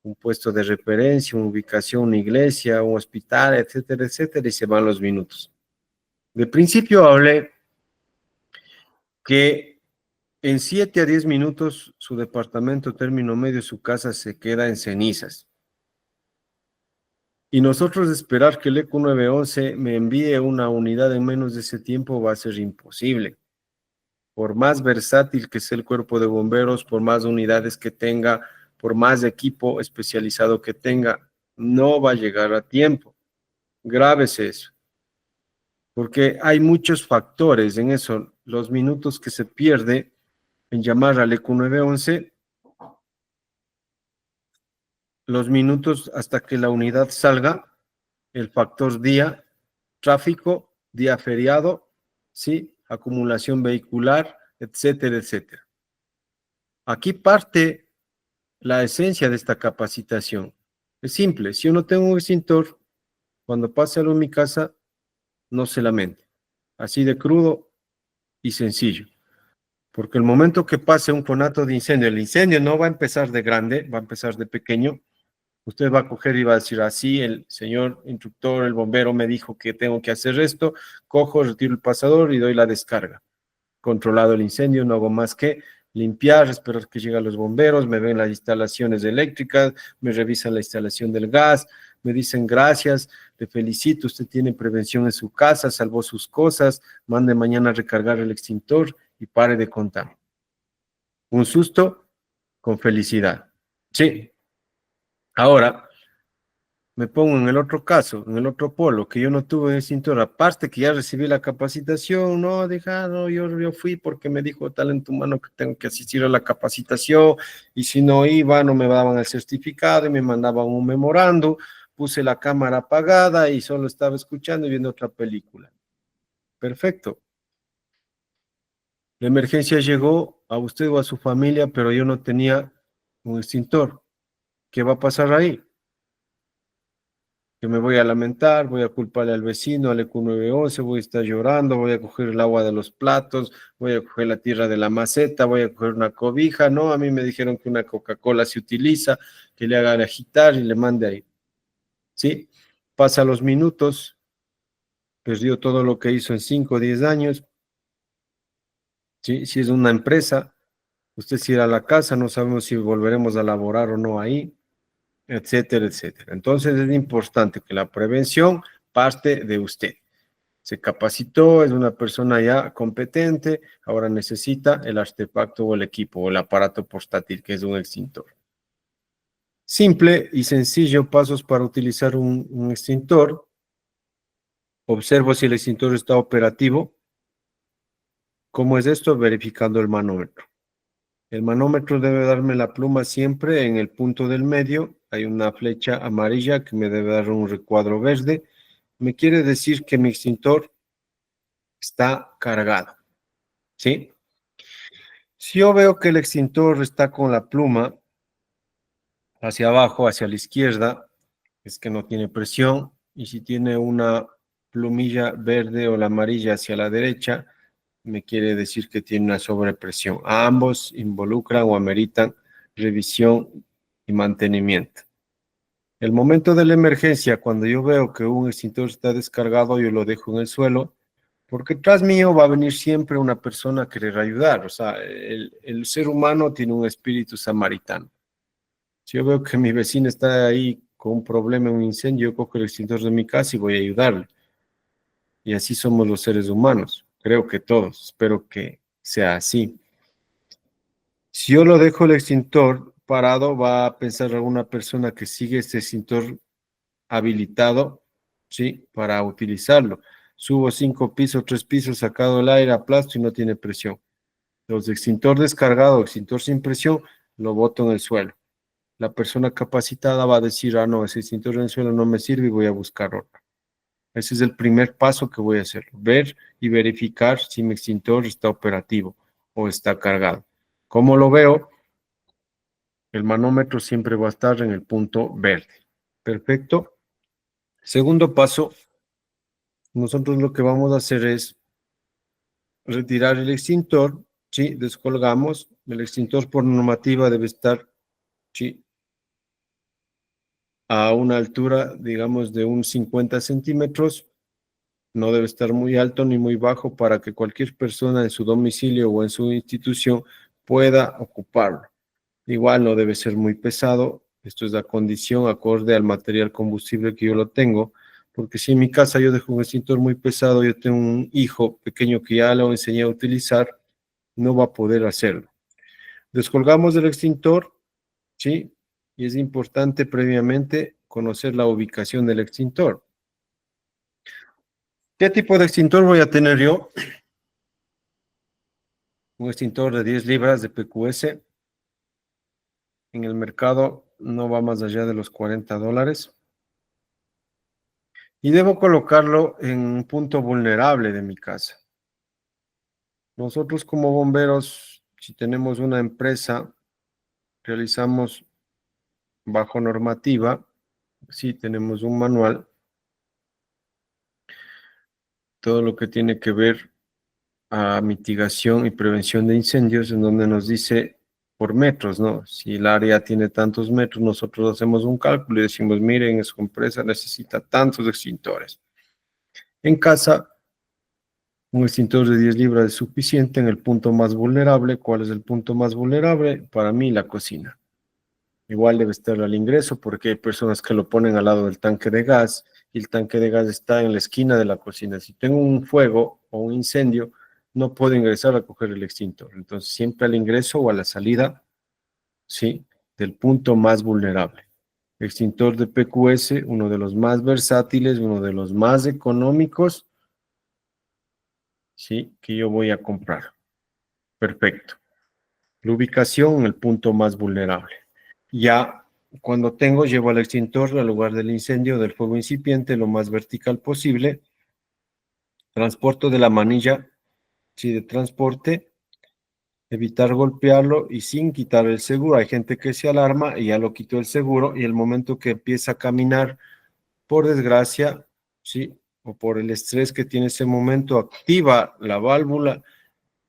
un puesto de referencia, una ubicación, una iglesia, un hospital, etcétera, etcétera, y se van los minutos. De principio hablé que en 7 a 10 minutos su departamento, término medio, su casa se queda en cenizas. Y nosotros esperar que el ECU 911 me envíe una unidad en menos de ese tiempo va a ser imposible. Por más versátil que sea el cuerpo de bomberos, por más unidades que tenga, por más equipo especializado que tenga, no va a llegar a tiempo. Grábese eso. Porque hay muchos factores en eso. Los minutos que se pierde en llamar al ECU 911, los minutos hasta que la unidad salga, el factor día, tráfico, día feriado, ¿sí? Acumulación vehicular, etcétera, etcétera. Aquí parte la esencia de esta capacitación. Es simple, si yo no tengo un extintor, cuando pase algo en mi casa, no se lamente. Así de crudo y sencillo. Porque el momento que pase un conato de incendio, el incendio no va a empezar de grande, va a empezar de pequeño. Usted va a coger y va a decir, así, el señor instructor, el bombero me dijo que tengo que hacer esto, cojo, retiro el pasador y doy la descarga. Controlado el incendio, no hago más que limpiar, esperar que lleguen los bomberos, me ven las instalaciones eléctricas, me revisan la instalación del gas, me dicen gracias, le felicito, usted tiene prevención en su casa, salvó sus cosas, mande mañana a recargar el extintor y pare de contar. Un susto con felicidad. Sí. Ahora, me pongo en el otro caso, en el otro polo, que yo no tuve extintor, aparte que ya recibí la capacitación, no, no, yo fui porque me dijo tal en tu mano que tengo que asistir a la capacitación, y si no iba, no me daban el certificado, y me mandaban un memorando, puse la cámara apagada, y solo estaba escuchando y viendo otra película. Perfecto. La emergencia llegó a usted o a su familia, pero yo no tenía un extintor. ¿Qué va a pasar ahí? Que me voy a lamentar, voy a culparle al vecino, al ECU 911, voy a estar llorando, voy a coger el agua de los platos, voy a coger la tierra de la maceta, voy a coger una cobija, no, a mí me dijeron que una Coca-Cola se utiliza, que le hagan agitar y le mande ahí. ¿Sí? Pasa los minutos, perdió todo lo que hizo en 5 o 10 años. ¿Sí? Si es una empresa, usted se irá a la casa, no sabemos si volveremos a laborar o no ahí, etcétera, etcétera. Entonces es importante que la prevención parte de usted. Se capacitó, es una persona ya competente, ahora necesita el artefacto o el equipo o el aparato portátil que es un extintor. Simple y sencillo, pasos para utilizar un extintor. Observo si el extintor está operativo. ¿Cómo es esto? Verificando el manómetro. El manómetro debe darme la pluma siempre en el punto del medio. Hay una flecha amarilla que me debe dar un recuadro verde. Me quiere decir que mi extintor está cargado. ¿Sí? Si yo veo que el extintor está con la pluma hacia abajo, hacia la izquierda, es que no tiene presión. Y si tiene una plumilla verde o la amarilla hacia la derecha, me quiere decir que tiene una sobrepresión. Ambos involucran o ameritan revisión y mantenimiento. El momento de la emergencia, cuando yo veo que un extintor está descargado, yo lo dejo en el suelo, porque tras mío va a venir siempre una persona a querer ayudar. O sea, el ser humano tiene un espíritu samaritano. Si yo veo que mi vecino está ahí con un problema, un incendio, yo cojo el extintor de mi casa y voy a ayudarle. Y así somos los seres humanos. Creo que todos. Espero que sea así. Si yo lo dejo el extintor parado, va a pensar alguna persona que sigue este extintor habilitado, ¿sí? Para utilizarlo. Subo 5 pisos, 3 pisos, sacado el aire, aplasto y no tiene presión. Los de extintor descargado, extintor sin presión, lo boto en el suelo. La persona capacitada va a decir, ah, no, ese extintor en el suelo no me sirve y voy a buscar otro. Ese es el primer paso que voy a hacer, ver y verificar si mi extintor está operativo o está cargado. ¿Cómo lo veo? El manómetro siempre va a estar en el punto verde. Perfecto. Segundo paso, nosotros lo que vamos a hacer es retirar el extintor, ¿sí? Descolgamos. El extintor por normativa debe estar, ¿sí?, a una altura, digamos, de un 50 centímetros. No debe estar muy alto ni muy bajo para que cualquier persona en su domicilio o en su institución pueda ocuparlo. Igual no debe ser muy pesado. Esto es la condición acorde al material combustible que yo lo tengo, porque si en mi casa yo dejo un extintor muy pesado, yo tengo un hijo pequeño que ya lo enseñé a utilizar, no va a poder hacerlo. Descolgamos del extintor, ¿sí? Y es importante previamente conocer la ubicación del extintor. ¿Qué tipo de extintor voy a tener yo? Un extintor de 10 libras de PQS. En el mercado no va más allá de los $40. Y debo colocarlo en un punto vulnerable de mi casa. Nosotros como bomberos, si tenemos una empresa, realizamos bajo normativa, sí tenemos un manual, todo lo que tiene que ver a mitigación y prevención de incendios, en donde nos dice por metros, ¿no? Si el área tiene tantos metros, nosotros hacemos un cálculo y decimos, miren, esa empresa necesita tantos extintores. En casa, un extintor de 10 libras es suficiente en el punto más vulnerable. ¿Cuál es el punto más vulnerable? Para mí, la cocina. Igual debe estar al ingreso porque hay personas que lo ponen al lado del tanque de gas y el tanque de gas está en la esquina de la cocina. Si tengo un fuego o un incendio, no puedo ingresar a coger el extintor. Entonces, siempre al ingreso o a la salida, ¿sí?, del punto más vulnerable. Extintor de PQS, uno de los más versátiles, uno de los más económicos, ¿sí?, que yo voy a comprar. Perfecto. La ubicación en el punto más vulnerable. Ya cuando llevo al extintor al lugar del incendio, del fuego incipiente, lo más vertical posible. Transporto de la manilla, sí, de transporte. Evitar golpearlo y sin quitar el seguro. Hay gente que se alarma y ya lo quitó el seguro y el momento que empieza a caminar, por desgracia, sí, o por el estrés que tiene ese momento, activa la válvula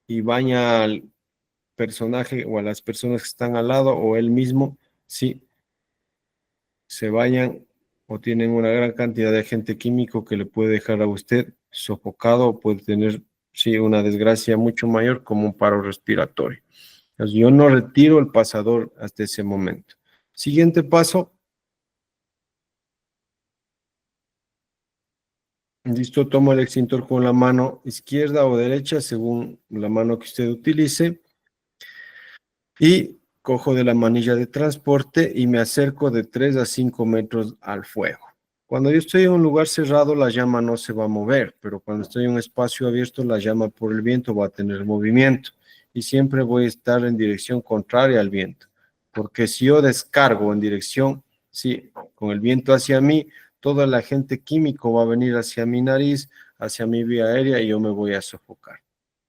y baña al personaje o a las personas que están al lado o él mismo, sí, se vayan o tienen una gran cantidad de agente químico que le puede dejar a usted sofocado o puede tener, sí, una desgracia mucho mayor como un paro respiratorio. Entonces, yo no retiro el pasador hasta ese momento. Siguiente paso. Listo, tomo el extintor con la mano izquierda o derecha, según la mano que usted utilice. Y cojo de la manilla de transporte y me acerco de 3 a 5 metros al fuego. Cuando yo estoy en un lugar cerrado, la llama no se va a mover, pero cuando estoy en un espacio abierto, la llama por el viento va a tener movimiento y siempre voy a estar en dirección contraria al viento, porque si yo descargo en dirección, sí, con el viento hacia mí, todo el agente químico va a venir hacia mi nariz, hacia mi vía aérea y yo me voy a sofocar.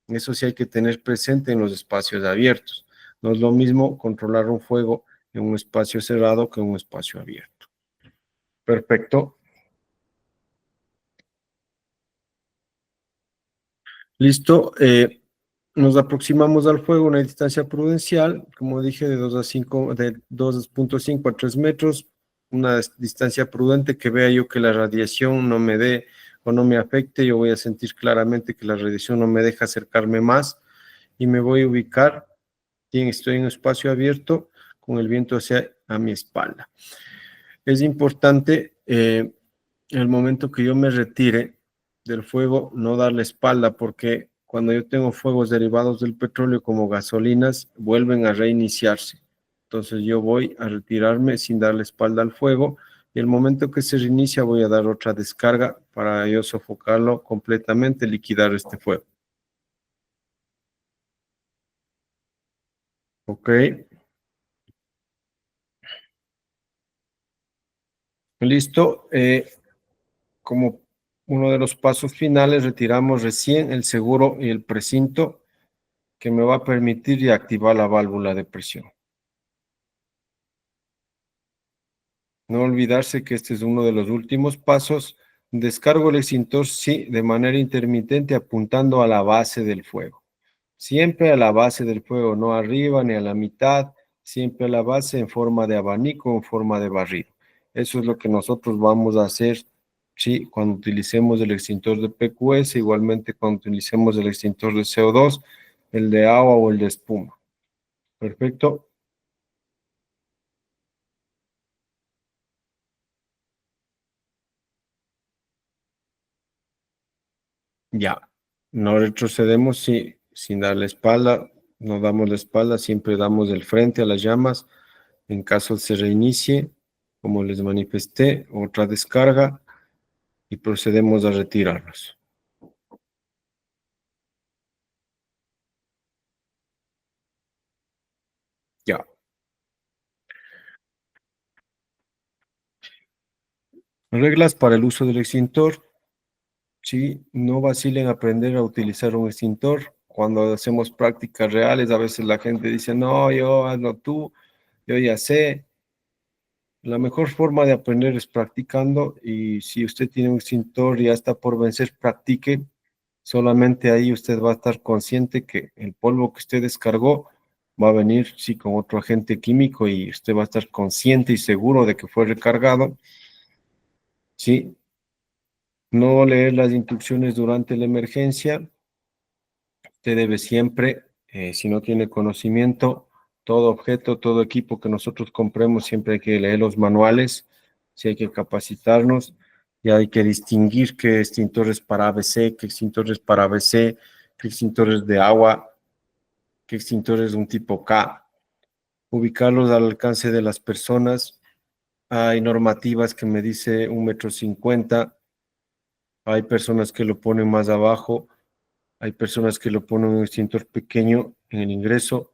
Eso sí hay que tener presente en los espacios abiertos. No es lo mismo controlar un fuego en un espacio cerrado que en un espacio abierto. Perfecto. Listo. Nos aproximamos al fuego a una distancia prudencial, como dije, de 2.5 a 3 metros. Una distancia prudente que vea yo que la radiación no me dé o no me afecte. Yo voy a sentir claramente que la radiación no me deja acercarme más y me voy a ubicar. Bien, estoy en un espacio abierto con el viento hacia a mi espalda. Es importante el momento que yo me retire del fuego no dar la espalda porque cuando yo tengo fuegos derivados del petróleo como gasolinas vuelven a reiniciarse. Entonces yo voy a retirarme sin dar la espalda al fuego y el momento que se reinicia voy a dar otra descarga para yo sofocarlo completamente, liquidar este fuego. Ok. Listo. Como uno de los pasos finales, retiramos recién el seguro y el precinto que me va a permitir ya activar la válvula de presión. No olvidarse que este es uno de los últimos pasos. Descargo el extintor, sí, de manera intermitente apuntando a la base del fuego. Siempre a la base del fuego, no arriba ni a la mitad, siempre a la base en forma de abanico o en forma de barrido. Eso es lo que nosotros vamos a hacer, sí, cuando utilicemos el extintor de PQS, igualmente cuando utilicemos el extintor de CO2, el de agua o el de espuma. Perfecto. Ya, no retrocedemos sin dar la espalda, no damos la espalda, siempre damos el frente a las llamas. En caso se reinicie, como les manifesté, otra descarga y procedemos a retirarnos. Ya. Reglas para el uso del extintor. Sí, no vacilen aprender a utilizar un extintor. Cuando hacemos prácticas reales, a veces la gente dice, no, yo hazlo tú, yo ya sé. La mejor forma de aprender es practicando y si usted tiene un extintor y ya está por vencer, practique. Solamente ahí usted va a estar consciente que el polvo que usted descargó va a venir, sí, con otro agente químico y usted va a estar consciente y seguro de que fue recargado. Sí, no leer las instrucciones durante la emergencia. Usted debe siempre, si no tiene conocimiento, todo objeto, todo equipo que nosotros compremos, siempre hay que leer los manuales, si hay que capacitarnos, y hay que distinguir qué extintores para ABC, qué extintores para ABC, qué extintores de agua, qué extintores de un tipo K, ubicarlos al alcance de las personas. Hay normativas que me dice 1,50 m, hay personas que lo ponen más abajo, hay personas que lo ponen un extintor pequeño en el ingreso.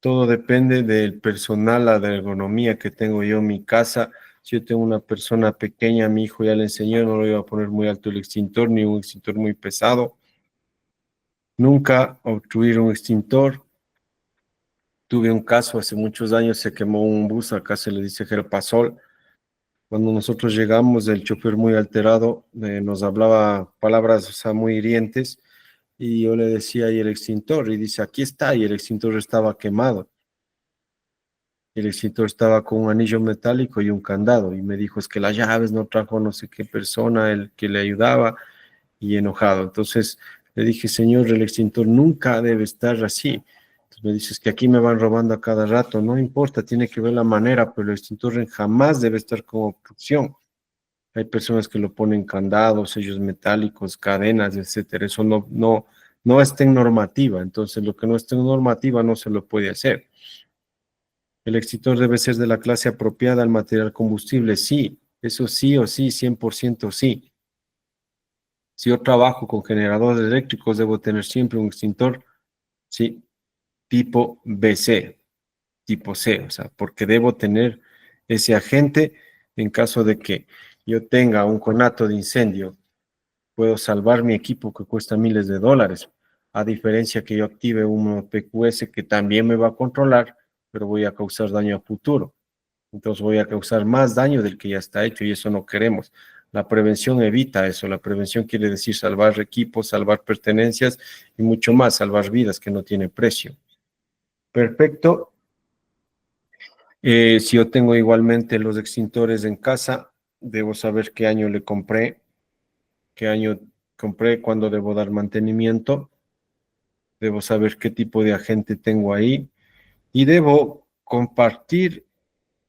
Todo depende del personal, la de ergonomía que tengo yo en mi casa. Si yo tengo una persona pequeña, mi hijo ya le enseñó, no lo iba a poner muy alto el extintor, ni un extintor muy pesado. Nunca obstruir un extintor. Tuve un caso hace muchos años, se quemó un bus, acá se le dice Gerpasol. Cuando nosotros llegamos, el chofer muy alterado nos hablaba palabras, o sea, muy hirientes, y yo le decía, ¿y el extintor? Y dice, aquí está, y el extintor estaba quemado. El extintor estaba con un anillo metálico y un candado, y me dijo, es que las llaves no trajo no sé qué persona, el que le ayudaba, y enojado. Entonces le dije, señor, el extintor nunca debe estar así. Entonces me dices que aquí me van robando a cada rato, no importa, tiene que ver la manera, pero el extintor jamás debe estar con obstrucción. Hay personas que lo ponen candados, sellos metálicos, cadenas, etcétera. Eso no está en normativa. Entonces, lo que no está en normativa no se lo puede hacer. El extintor debe ser de la clase apropiada al material combustible. Sí, eso sí o sí, 100% sí. Si yo trabajo con generadores eléctricos, debo tener siempre un extintor, sí, tipo BC, tipo C, o sea, porque debo tener ese agente en caso de que yo tenga un conato de incendio. Puedo salvar mi equipo que cuesta miles de dólares, a diferencia que yo active un PQS que también me va a controlar, pero voy a causar daño a futuro. Entonces voy a causar más daño del que ya está hecho y eso no queremos. La prevención evita eso. La prevención quiere decir salvar equipos, salvar pertenencias y mucho más, salvar vidas que no tiene precio. Perfecto. Si yo tengo igualmente los extintores en casa, debo saber qué año le compré, qué año compré, cuándo debo dar mantenimiento, debo saber qué tipo de agente tengo ahí y debo compartir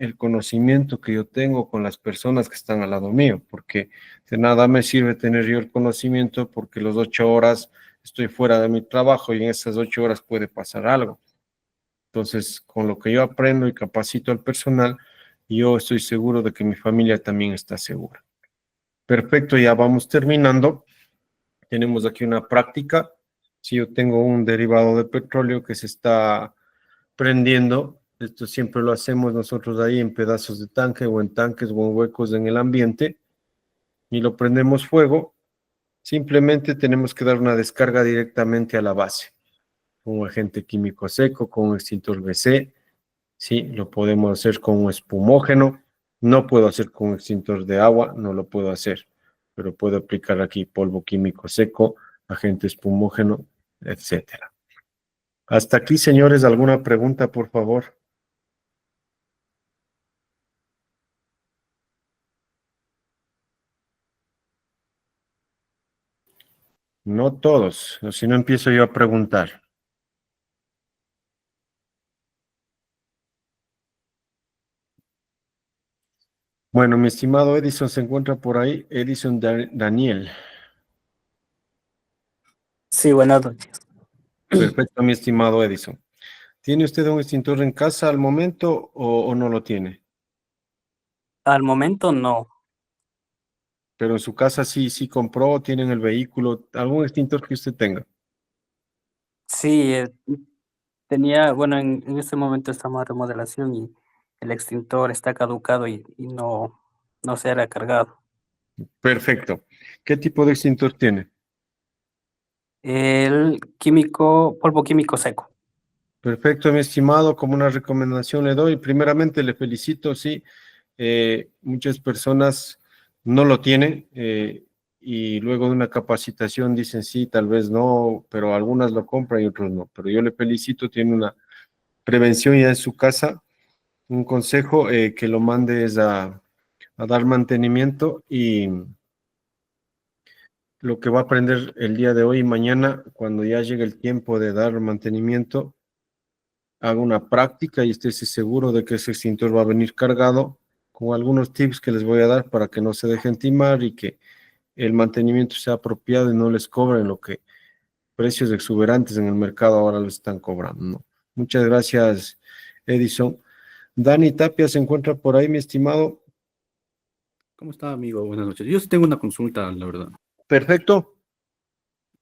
el conocimiento que yo tengo con las personas que están al lado mío, porque de nada me sirve tener yo el conocimiento porque las 8 horas estoy fuera de mi trabajo y en esas 8 horas puede pasar algo. Entonces, con lo que yo aprendo y capacito al personal, yo estoy seguro de que mi familia también está segura. Perfecto, ya vamos terminando. Tenemos aquí una práctica. Si yo tengo un derivado de petróleo que se está prendiendo, esto siempre lo hacemos nosotros ahí en pedazos de tanque o en tanques o en huecos en el ambiente, y lo prendemos fuego, simplemente tenemos que dar una descarga directamente a la base, con un agente químico seco, con un extintor BC, sí, lo podemos hacer con un espumógeno, no puedo hacer con un extintor de agua, no lo puedo hacer, pero puedo aplicar aquí polvo químico seco, agente espumógeno, etcétera. Hasta aquí, señores, ¿alguna pregunta, por favor? No todos, si no empiezo yo a preguntar. Bueno, mi estimado Edison se encuentra por ahí. Edison Daniel. Sí, buenas noches. Perfecto, mi estimado Edison. ¿Tiene usted un extintor en casa al momento o no lo tiene? Al momento no. Pero en su casa sí compró, tienen el vehículo, algún extintor que usted tenga. Sí, tenía, bueno, en este momento estamos en remodelación y el extintor está caducado y no se ha cargado. Perfecto. ¿Qué tipo de extintor tiene? El polvo químico seco. Perfecto, mi estimado. Como una recomendación le doy. Primeramente, le felicito, sí. Muchas personas no lo tienen y luego de una capacitación dicen sí, tal vez no, pero algunas lo compran y otros no. Pero yo le felicito, tiene una prevención ya en su casa. Un consejo que lo mandes a dar mantenimiento y lo que va a aprender el día de hoy y mañana, cuando ya llegue el tiempo de dar mantenimiento, haga una práctica y esté seguro de que ese extintor va a venir cargado con algunos tips que les voy a dar para que no se dejen timar y que el mantenimiento sea apropiado y no les cobren lo que precios exuberantes en el mercado ahora lo están cobrando, ¿no? Muchas gracias, Edison. Dani Tapia se encuentra por ahí, mi estimado. ¿Cómo está, amigo? Buenas noches. Yo sí tengo una consulta, la verdad. Perfecto.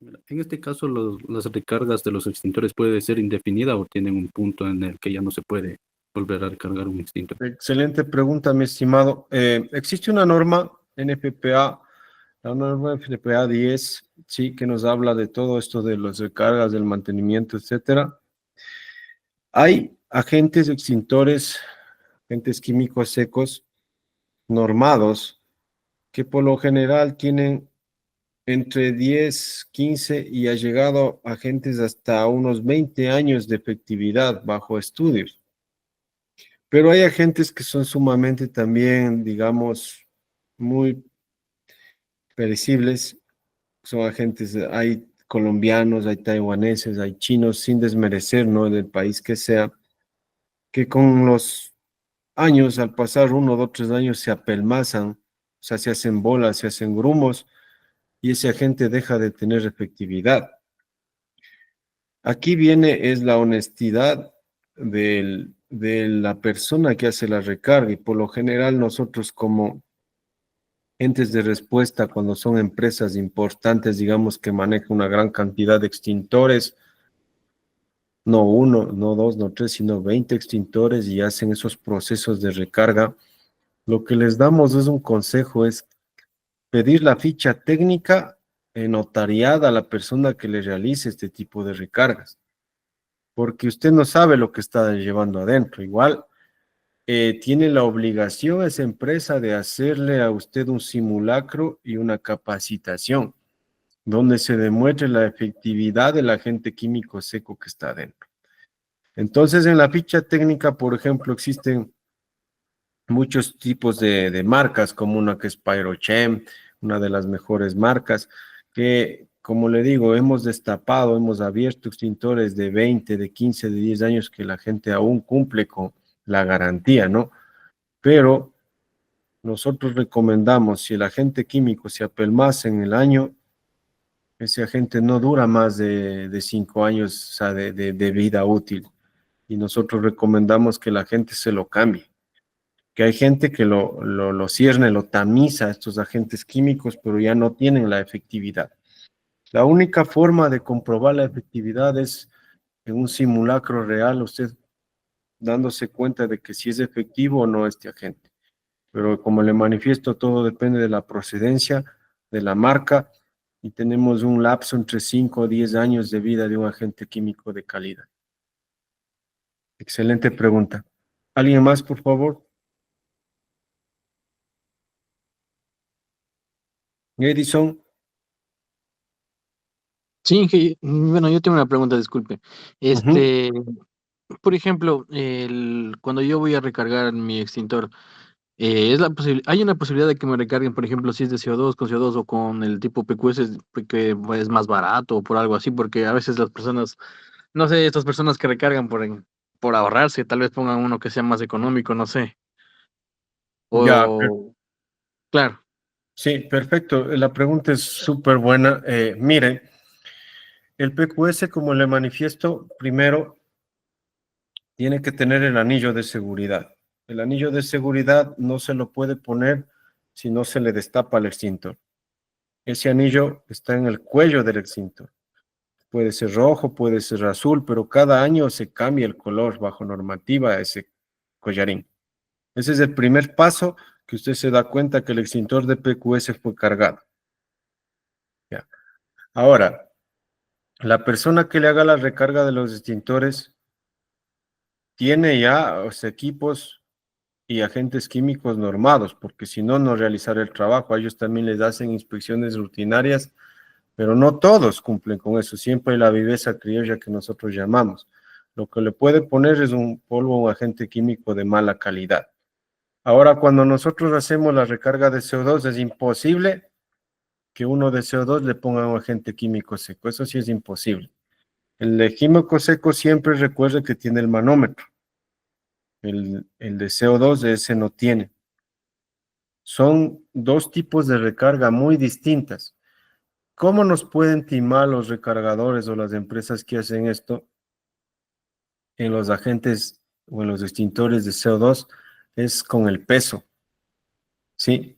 Mira, en este caso, las recargas de los extintores puede ser indefinida o tienen un punto en el que ya no se puede volver a recargar un extintor. Excelente pregunta, mi estimado. Existe una norma NFPA, la norma NFPA 10, sí, que nos habla de todo esto de las recargas, del mantenimiento, etcétera. Hay agentes extintores, agentes químicos secos normados que por lo general tienen entre 10, 15 y ha llegado a agentes hasta unos 20 años de efectividad bajo estudios. Pero hay agentes que son sumamente también, digamos, muy perecibles. Son agentes, hay colombianos, hay taiwaneses, hay chinos, sin desmerecer, ¿no? Del país que sea, que con los años, al pasar 1, 2, 3 años, se apelmazan, o sea, se hacen bolas, se hacen grumos, y ese agente deja de tener efectividad. Aquí viene es la honestidad de la persona que hace la recarga, y por lo general nosotros como entes de respuesta, cuando son empresas importantes, digamos que manejan una gran cantidad de extintores, no uno, no dos, no tres, sino 20 extintores y hacen esos procesos de recarga, lo que les damos es un consejo, es pedir la ficha técnica notariada a la persona que le realice este tipo de recargas, porque usted no sabe lo que está llevando adentro. Igual tiene la obligación esa empresa de hacerle a usted un simulacro y una capacitación, donde se demuestre la efectividad del agente químico seco que está adentro. Entonces, en la ficha técnica, por ejemplo, existen muchos tipos de marcas, como una que es Pyrochem, una de las mejores marcas, que, como le digo, hemos destapado, hemos abierto extintores de 20, de 15, de 10 años que la gente aún cumple con la garantía, ¿no? Pero nosotros recomendamos, si el agente químico se apelmaza en el año, ese agente no dura más de 5 años, o sea, de vida útil. Y nosotros recomendamos que la gente se lo cambie. Que hay gente que lo cierne, lo tamiza, estos agentes químicos, pero ya no tienen la efectividad. La única forma de comprobar la efectividad es en un simulacro real. Usted dándose cuenta de que si es efectivo o no este agente. Pero como le manifiesto, todo depende de la procedencia, de la marca, y tenemos un lapso entre 5 o 10 años de vida de un agente químico de calidad. Excelente pregunta. ¿Alguien más, por favor? Edison. Sí, bueno, yo tengo una pregunta, disculpe. Por ejemplo, cuando yo voy a recargar mi extintor, hay una posibilidad de que me recarguen, por ejemplo, si es de CO2 con CO2 o con el tipo PQS, que es más barato o por algo así, porque a veces las personas, no sé, estas personas que recargan por ahorrarse, tal vez pongan uno que sea más económico, no sé. Ya, Claro. sí, perfecto. La pregunta es súper buena. Mire, el PQS, como le manifiesto, primero tiene que tener el anillo de seguridad. El anillo de seguridad no se lo puede poner si no se le destapa el extintor. Ese anillo está en el cuello del extintor. Puede ser rojo, puede ser azul, pero cada año se cambia el color bajo normativa a ese collarín. Ese es el primer paso que usted se da cuenta que el extintor de PQS fue cargado. Ya. Ahora, la persona que le haga la recarga de los extintores tiene ya los equipos y agentes químicos normados, porque si no, no realizar el trabajo. A ellos también les hacen inspecciones rutinarias, pero no todos cumplen con eso. Siempre hay la viveza criolla que nosotros llamamos. Lo que le puede poner es un polvo, un agente químico de mala calidad. Ahora, cuando nosotros hacemos la recarga de CO2, es imposible que uno de CO2 le ponga un agente químico seco. Eso sí es imposible. El de químico seco siempre recuerde que tiene el manómetro. El de CO2 ese no tiene. Son dos tipos de recarga muy distintas. ¿Cómo nos pueden timar los recargadores o las empresas que hacen esto en los agentes o en los extintores de CO2? Es con el peso. ¿Sí?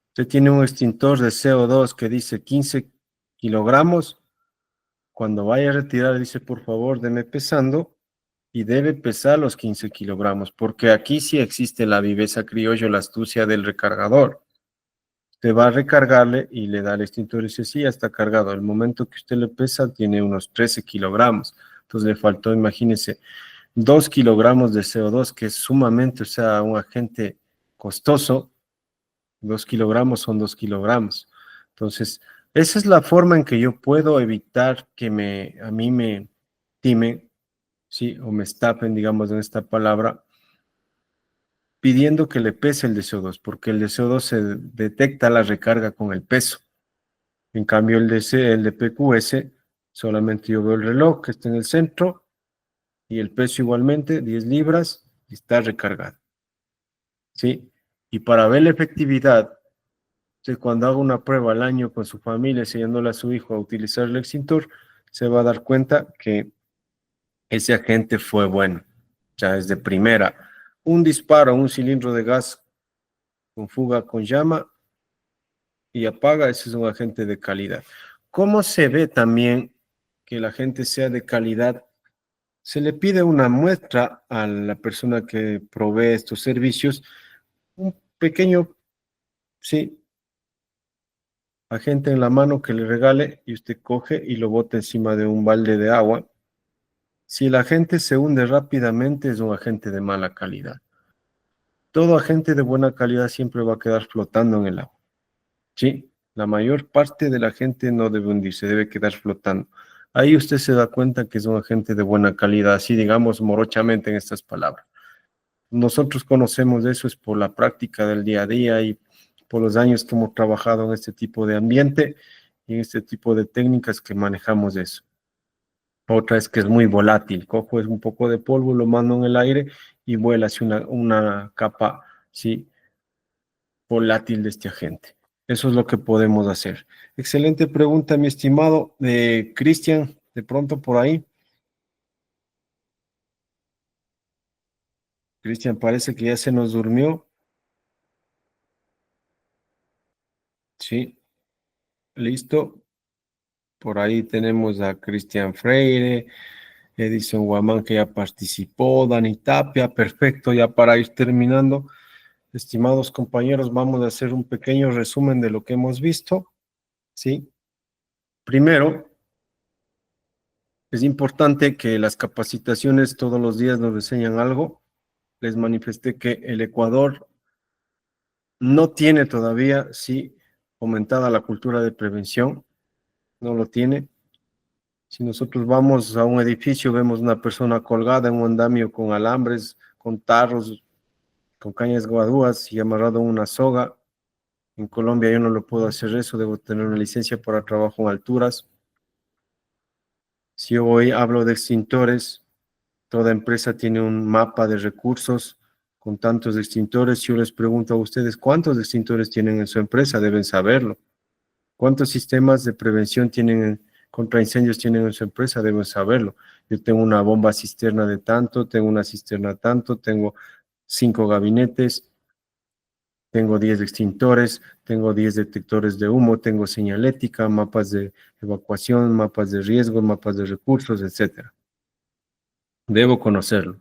Usted tiene un extintor de CO2 que dice 15 kilogramos. Cuando vaya a retirar, dice, por favor, deme pesando, y debe pesar los 15 kilogramos, porque aquí sí existe la viveza criolla, la astucia del recargador. Usted va a recargarle y le da el extintor y dice, sí, ya está cargado. El momento que usted le pesa, tiene unos 13 kilogramos. Entonces le faltó, imagínese, 2 kilogramos de CO2, que es sumamente, o sea, un agente costoso. 2 kilogramos son 2 kilogramos. Entonces, esa es la forma en que yo puedo evitar que a mí me timen, ¿sí? O me estapen, digamos, en esta palabra, pidiendo que le pese el de CO2, porque el de CO2 se detecta la recarga con el peso. En cambio, el de PQS, solamente yo veo el reloj que está en el centro y el peso igualmente, 10 libras, y está recargado. ¿Sí? Y para ver la efectividad, cuando haga una prueba al año con su familia, enseñándole a su hijo a utilizar el extintor, se va a dar cuenta que ese agente fue bueno. Ya es de primera. Un disparo, un cilindro de gas con fuga con llama y apaga, ese es un agente de calidad. ¿Cómo se ve también que el agente sea de calidad? Se le pide una muestra a la persona que provee estos servicios, un pequeño, sí, agente en la mano que le regale y usted coge y lo bota encima de un balde de agua. Si el agente se hunde rápidamente, es un agente de mala calidad. Todo agente de buena calidad siempre va a quedar flotando en el agua. ¿Sí? La mayor parte de la gente no debe hundirse, debe quedar flotando. Ahí usted se da cuenta que es un agente de buena calidad, así digamos morochamente en estas palabras. Nosotros conocemos eso es por la práctica del día a día y por los años que hemos trabajado en este tipo de ambiente y en este tipo de técnicas que manejamos eso. Otra es que es muy volátil. Cojo es un poco de polvo, lo mando en el aire y vuela hacia una capa, ¿sí? Volátil de este agente. Eso es lo que podemos hacer. Excelente pregunta, mi estimado Cristian, de pronto por ahí. Cristian, parece que ya se nos durmió. Sí, listo. Por ahí tenemos a Cristian Freire. Edison Guamán, que ya participó, Dani Tapia, perfecto, ya para ir terminando. Estimados compañeros, vamos a hacer un pequeño resumen de lo que hemos visto, ¿sí? Primero, es importante que las capacitaciones todos los días nos enseñan algo. Les manifesté que el Ecuador no tiene todavía, sí, aumentada la cultura de prevención, no lo tiene. Si nosotros vamos a un edificio, vemos una persona colgada en un andamio con alambres, con tarros, con cañas guadúas y amarrado en una soga. En Colombia yo no lo puedo hacer eso, debo tener una licencia para trabajo en alturas. Si yo hoy hablo de extintores, toda empresa tiene un mapa de recursos con tantos extintores. Si yo les pregunto a ustedes cuántos extintores tienen en su empresa, deben saberlo. ¿Cuántos sistemas de prevención contra incendios tienen en su empresa? Deben saberlo. Yo tengo una bomba cisterna de tanto, tengo una cisterna tanto, tengo 5 gabinetes, tengo 10 extintores, tengo 10 detectores de humo, tengo señalética, mapas de evacuación, mapas de riesgo, mapas de recursos, etc. Debo conocerlo.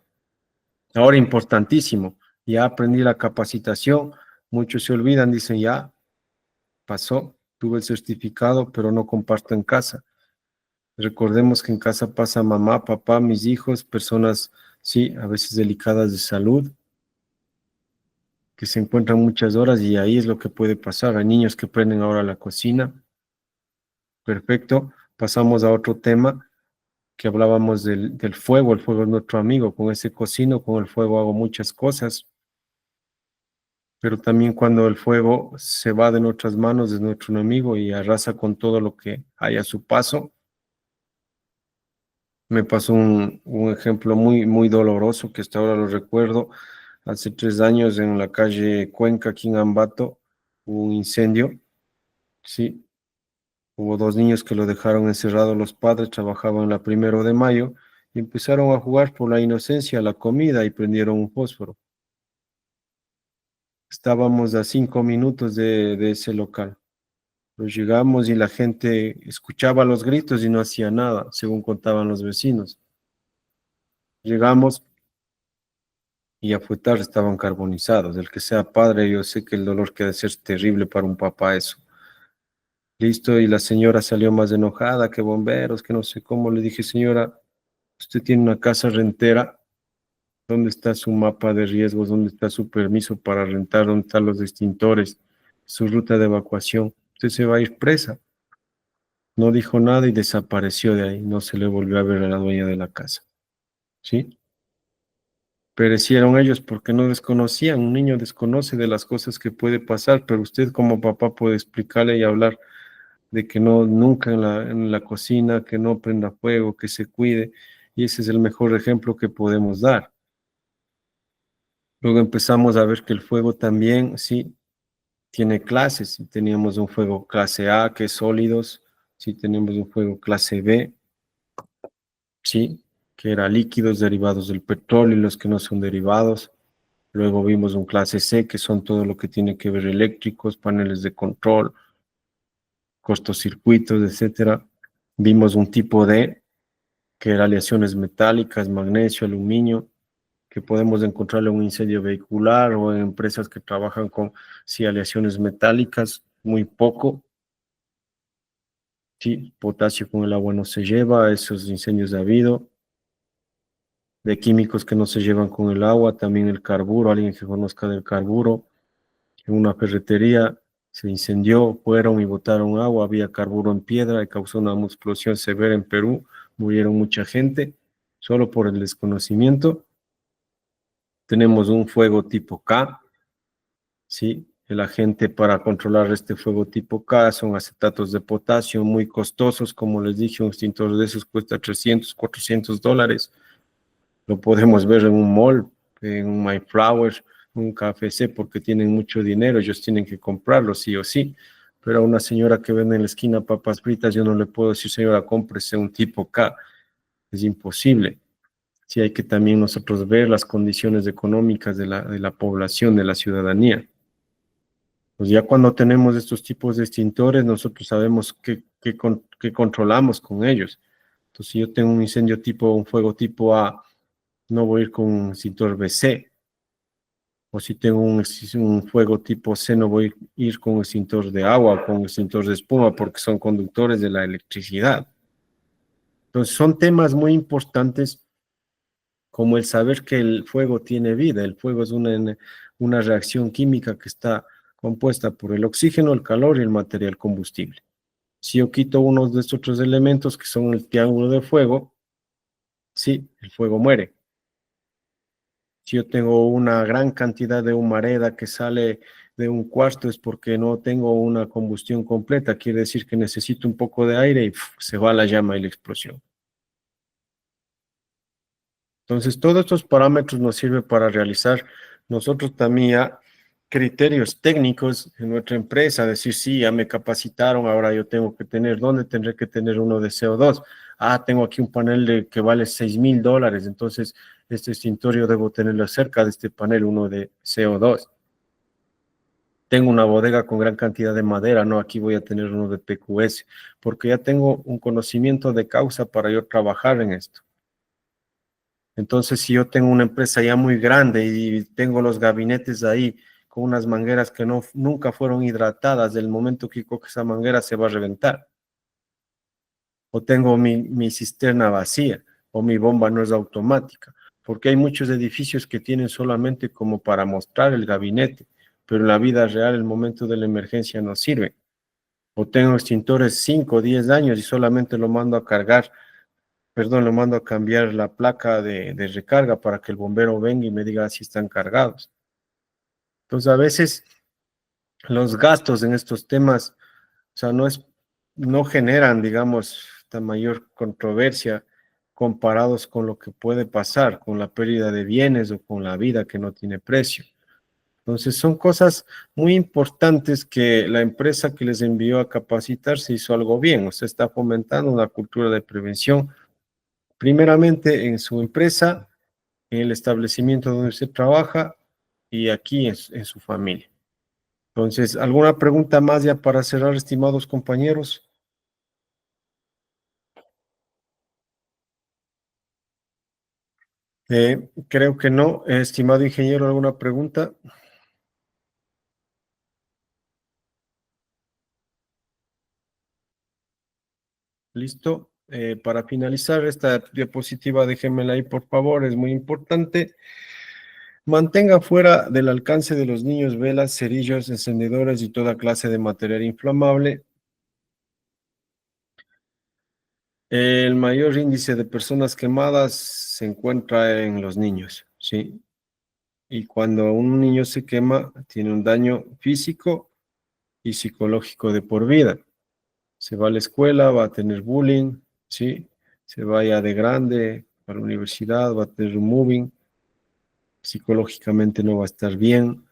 Ahora, importantísimo, ya aprendí la capacitación, muchos se olvidan, dicen ya, pasó, tuve el certificado, pero no comparto en casa. Recordemos que en casa pasa mamá, papá, mis hijos, personas, sí, a veces delicadas de salud, que se encuentran muchas horas y ahí es lo que puede pasar. Hay niños que prenden ahora la cocina. Perfecto. Pasamos a otro tema que hablábamos del fuego. El fuego es nuestro amigo. Con ese cocino, con el fuego hago muchas cosas. Pero también cuando el fuego se va de nuestras manos es nuestro enemigo y arrasa con todo lo que hay a su paso. Me pasó un ejemplo muy, muy doloroso que hasta ahora lo recuerdo. Hace 3 años en la calle Cuenca, aquí en Ambato, hubo un incendio. Sí, hubo 2 niños que lo dejaron encerrado los padres, trabajaban en la 1 de mayo y empezaron a jugar por la inocencia, la comida y prendieron un fósforo. Estábamos a 5 minutos de ese local. Pero llegamos y la gente escuchaba los gritos y no hacía nada, según contaban los vecinos. Llegamos y ya fue tarde, estaban carbonizados. El que sea padre, yo sé que el dolor que ha de ser terrible para un papá eso. Listo, y la señora salió más enojada que bomberos, que no sé cómo. Le dije, señora, usted tiene una casa rentera, ¿dónde está su mapa de riesgos? ¿Dónde está su permiso para rentar? ¿Dónde están los extintores? Su ruta de evacuación. Usted se va a ir presa. No dijo nada y desapareció de ahí. No se le volvió a ver a la dueña de la casa. ¿Sí? Perecieron ellos porque no desconocían. Un niño desconoce de las cosas que puede pasar, pero usted como papá puede explicarle y hablar de que no, nunca en la cocina, que no prenda fuego, que se cuide. Y ese es el mejor ejemplo que podemos dar. Luego empezamos a ver que el fuego también, sí, tiene clases. Teníamos un fuego clase A, que es sólidos. Sí, tenemos un fuego clase B, sí, que era líquidos derivados del petróleo y los que no son derivados. Luego vimos un clase C, que son todo lo que tiene que ver eléctricos, paneles de control, cortocircuitos, etcétera. Vimos un tipo D, que era aleaciones metálicas, magnesio, aluminio, que podemos encontrarlo en un incendio vehicular o en empresas que trabajan con, sí, aleaciones metálicas, muy poco. Sí, potasio con el agua no se lleva, esos incendios ha habido. De químicos que no se llevan con el agua, también el carburo, alguien que conozca del carburo. En una ferretería se incendió, fueron y botaron agua, había carburo en piedra y causó una explosión severa en Perú, murieron mucha gente, solo por el desconocimiento. Tenemos un fuego tipo K, ¿sí? El agente para controlar este fuego tipo K son acetatos de potasio muy costosos, como les dije, un extintor de esos cuesta $300, $400. Lo podemos ver en un mall, en un Mayflower, un KFC, porque tienen mucho dinero, ellos tienen que comprarlo sí o sí. Pero a una señora que vende en la esquina papas fritas, yo no le puedo decir, señora, cómprese un tipo K. Es imposible. Sí, hay que también nosotros ver las condiciones económicas de la población, de la ciudadanía. Pues ya cuando tenemos estos tipos de extintores, nosotros sabemos qué controlamos con ellos. Entonces, si yo tengo un fuego tipo A, no voy a ir con un extintor BC. O si tengo un fuego tipo C, no voy a ir con un extintor de agua o con un extintor de espuma porque son conductores de la electricidad. Entonces, son temas muy importantes como el saber que el fuego tiene vida. El fuego es una reacción química que está compuesta por el oxígeno, el calor y el material combustible. Si yo quito uno de estos otros elementos que son el triángulo de fuego, sí, el fuego muere. Si yo tengo una gran cantidad de humareda que sale de un cuarto es porque no tengo una combustión completa. Quiere decir que necesito un poco de aire y se va la llama y la explosión. Entonces, todos estos parámetros nos sirven para realizar nosotros también ya criterios técnicos en nuestra empresa, decir, sí, ya me capacitaron, ahora yo tengo que tener, ¿dónde tendré que tener uno de CO2? Ah, tengo aquí un panel que vale $6,000, entonces este extintor yo debo tenerlo cerca de este panel, uno de CO2. Tengo una bodega con gran cantidad de madera, no, aquí voy a tener uno de PQS, porque ya tengo un conocimiento de causa para yo trabajar en esto. Entonces, si yo tengo una empresa ya muy grande y tengo los gabinetes ahí con unas mangueras que nunca fueron hidratadas, del momento que coge esa manguera se va a reventar. O tengo mi cisterna vacía, o mi bomba no es automática, porque hay muchos edificios que tienen solamente como para mostrar el gabinete, pero en la vida real, el momento de la emergencia no sirve. O tengo extintores 5 o 10 años y solamente lo mando a cargar, lo mando a cambiar la placa de recarga para que el bombero venga y me diga si están cargados. Entonces, a veces los gastos en estos temas, o sea, no generan, digamos, esta mayor controversia comparados con lo que puede pasar, con la pérdida de bienes o con la vida que no tiene precio. Entonces, son cosas muy importantes que la empresa que les envió a capacitarse hizo algo bien, o sea, está fomentando una cultura de prevención, primeramente en su empresa, en el establecimiento donde usted trabaja y aquí en su familia. Entonces, ¿alguna pregunta más ya para cerrar, estimados compañeros? Creo que no. Estimado ingeniero, ¿alguna pregunta? Listo. Para finalizar esta diapositiva, déjenmela ahí, por favor, es muy importante. Mantenga fuera del alcance de los niños velas, cerillos, encendedores y toda clase de material inflamable. El mayor índice de personas quemadas se encuentra en los niños, ¿sí? Y cuando un niño se quema, tiene un daño físico y psicológico de por vida. Se va a la escuela, va a tener bullying, ¿sí? Se vaya de grande a la universidad, va a tener un moving, psicológicamente no va a estar bien.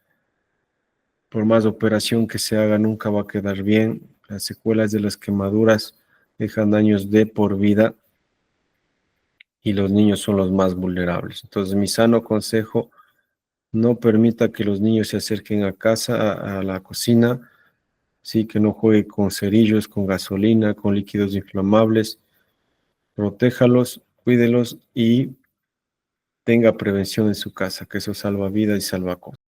Por más operación que se haga, nunca va a quedar bien. Las secuelas de las quemaduras dejan daños de por vida y los niños son los más vulnerables. Entonces, mi sano consejo, no permita que los niños se acerquen a casa, a la cocina, sí, que no juegue con cerillos, con gasolina, con líquidos inflamables. Protéjalos, cuídelos y tenga prevención en su casa, que eso salva vidas y salva cosas.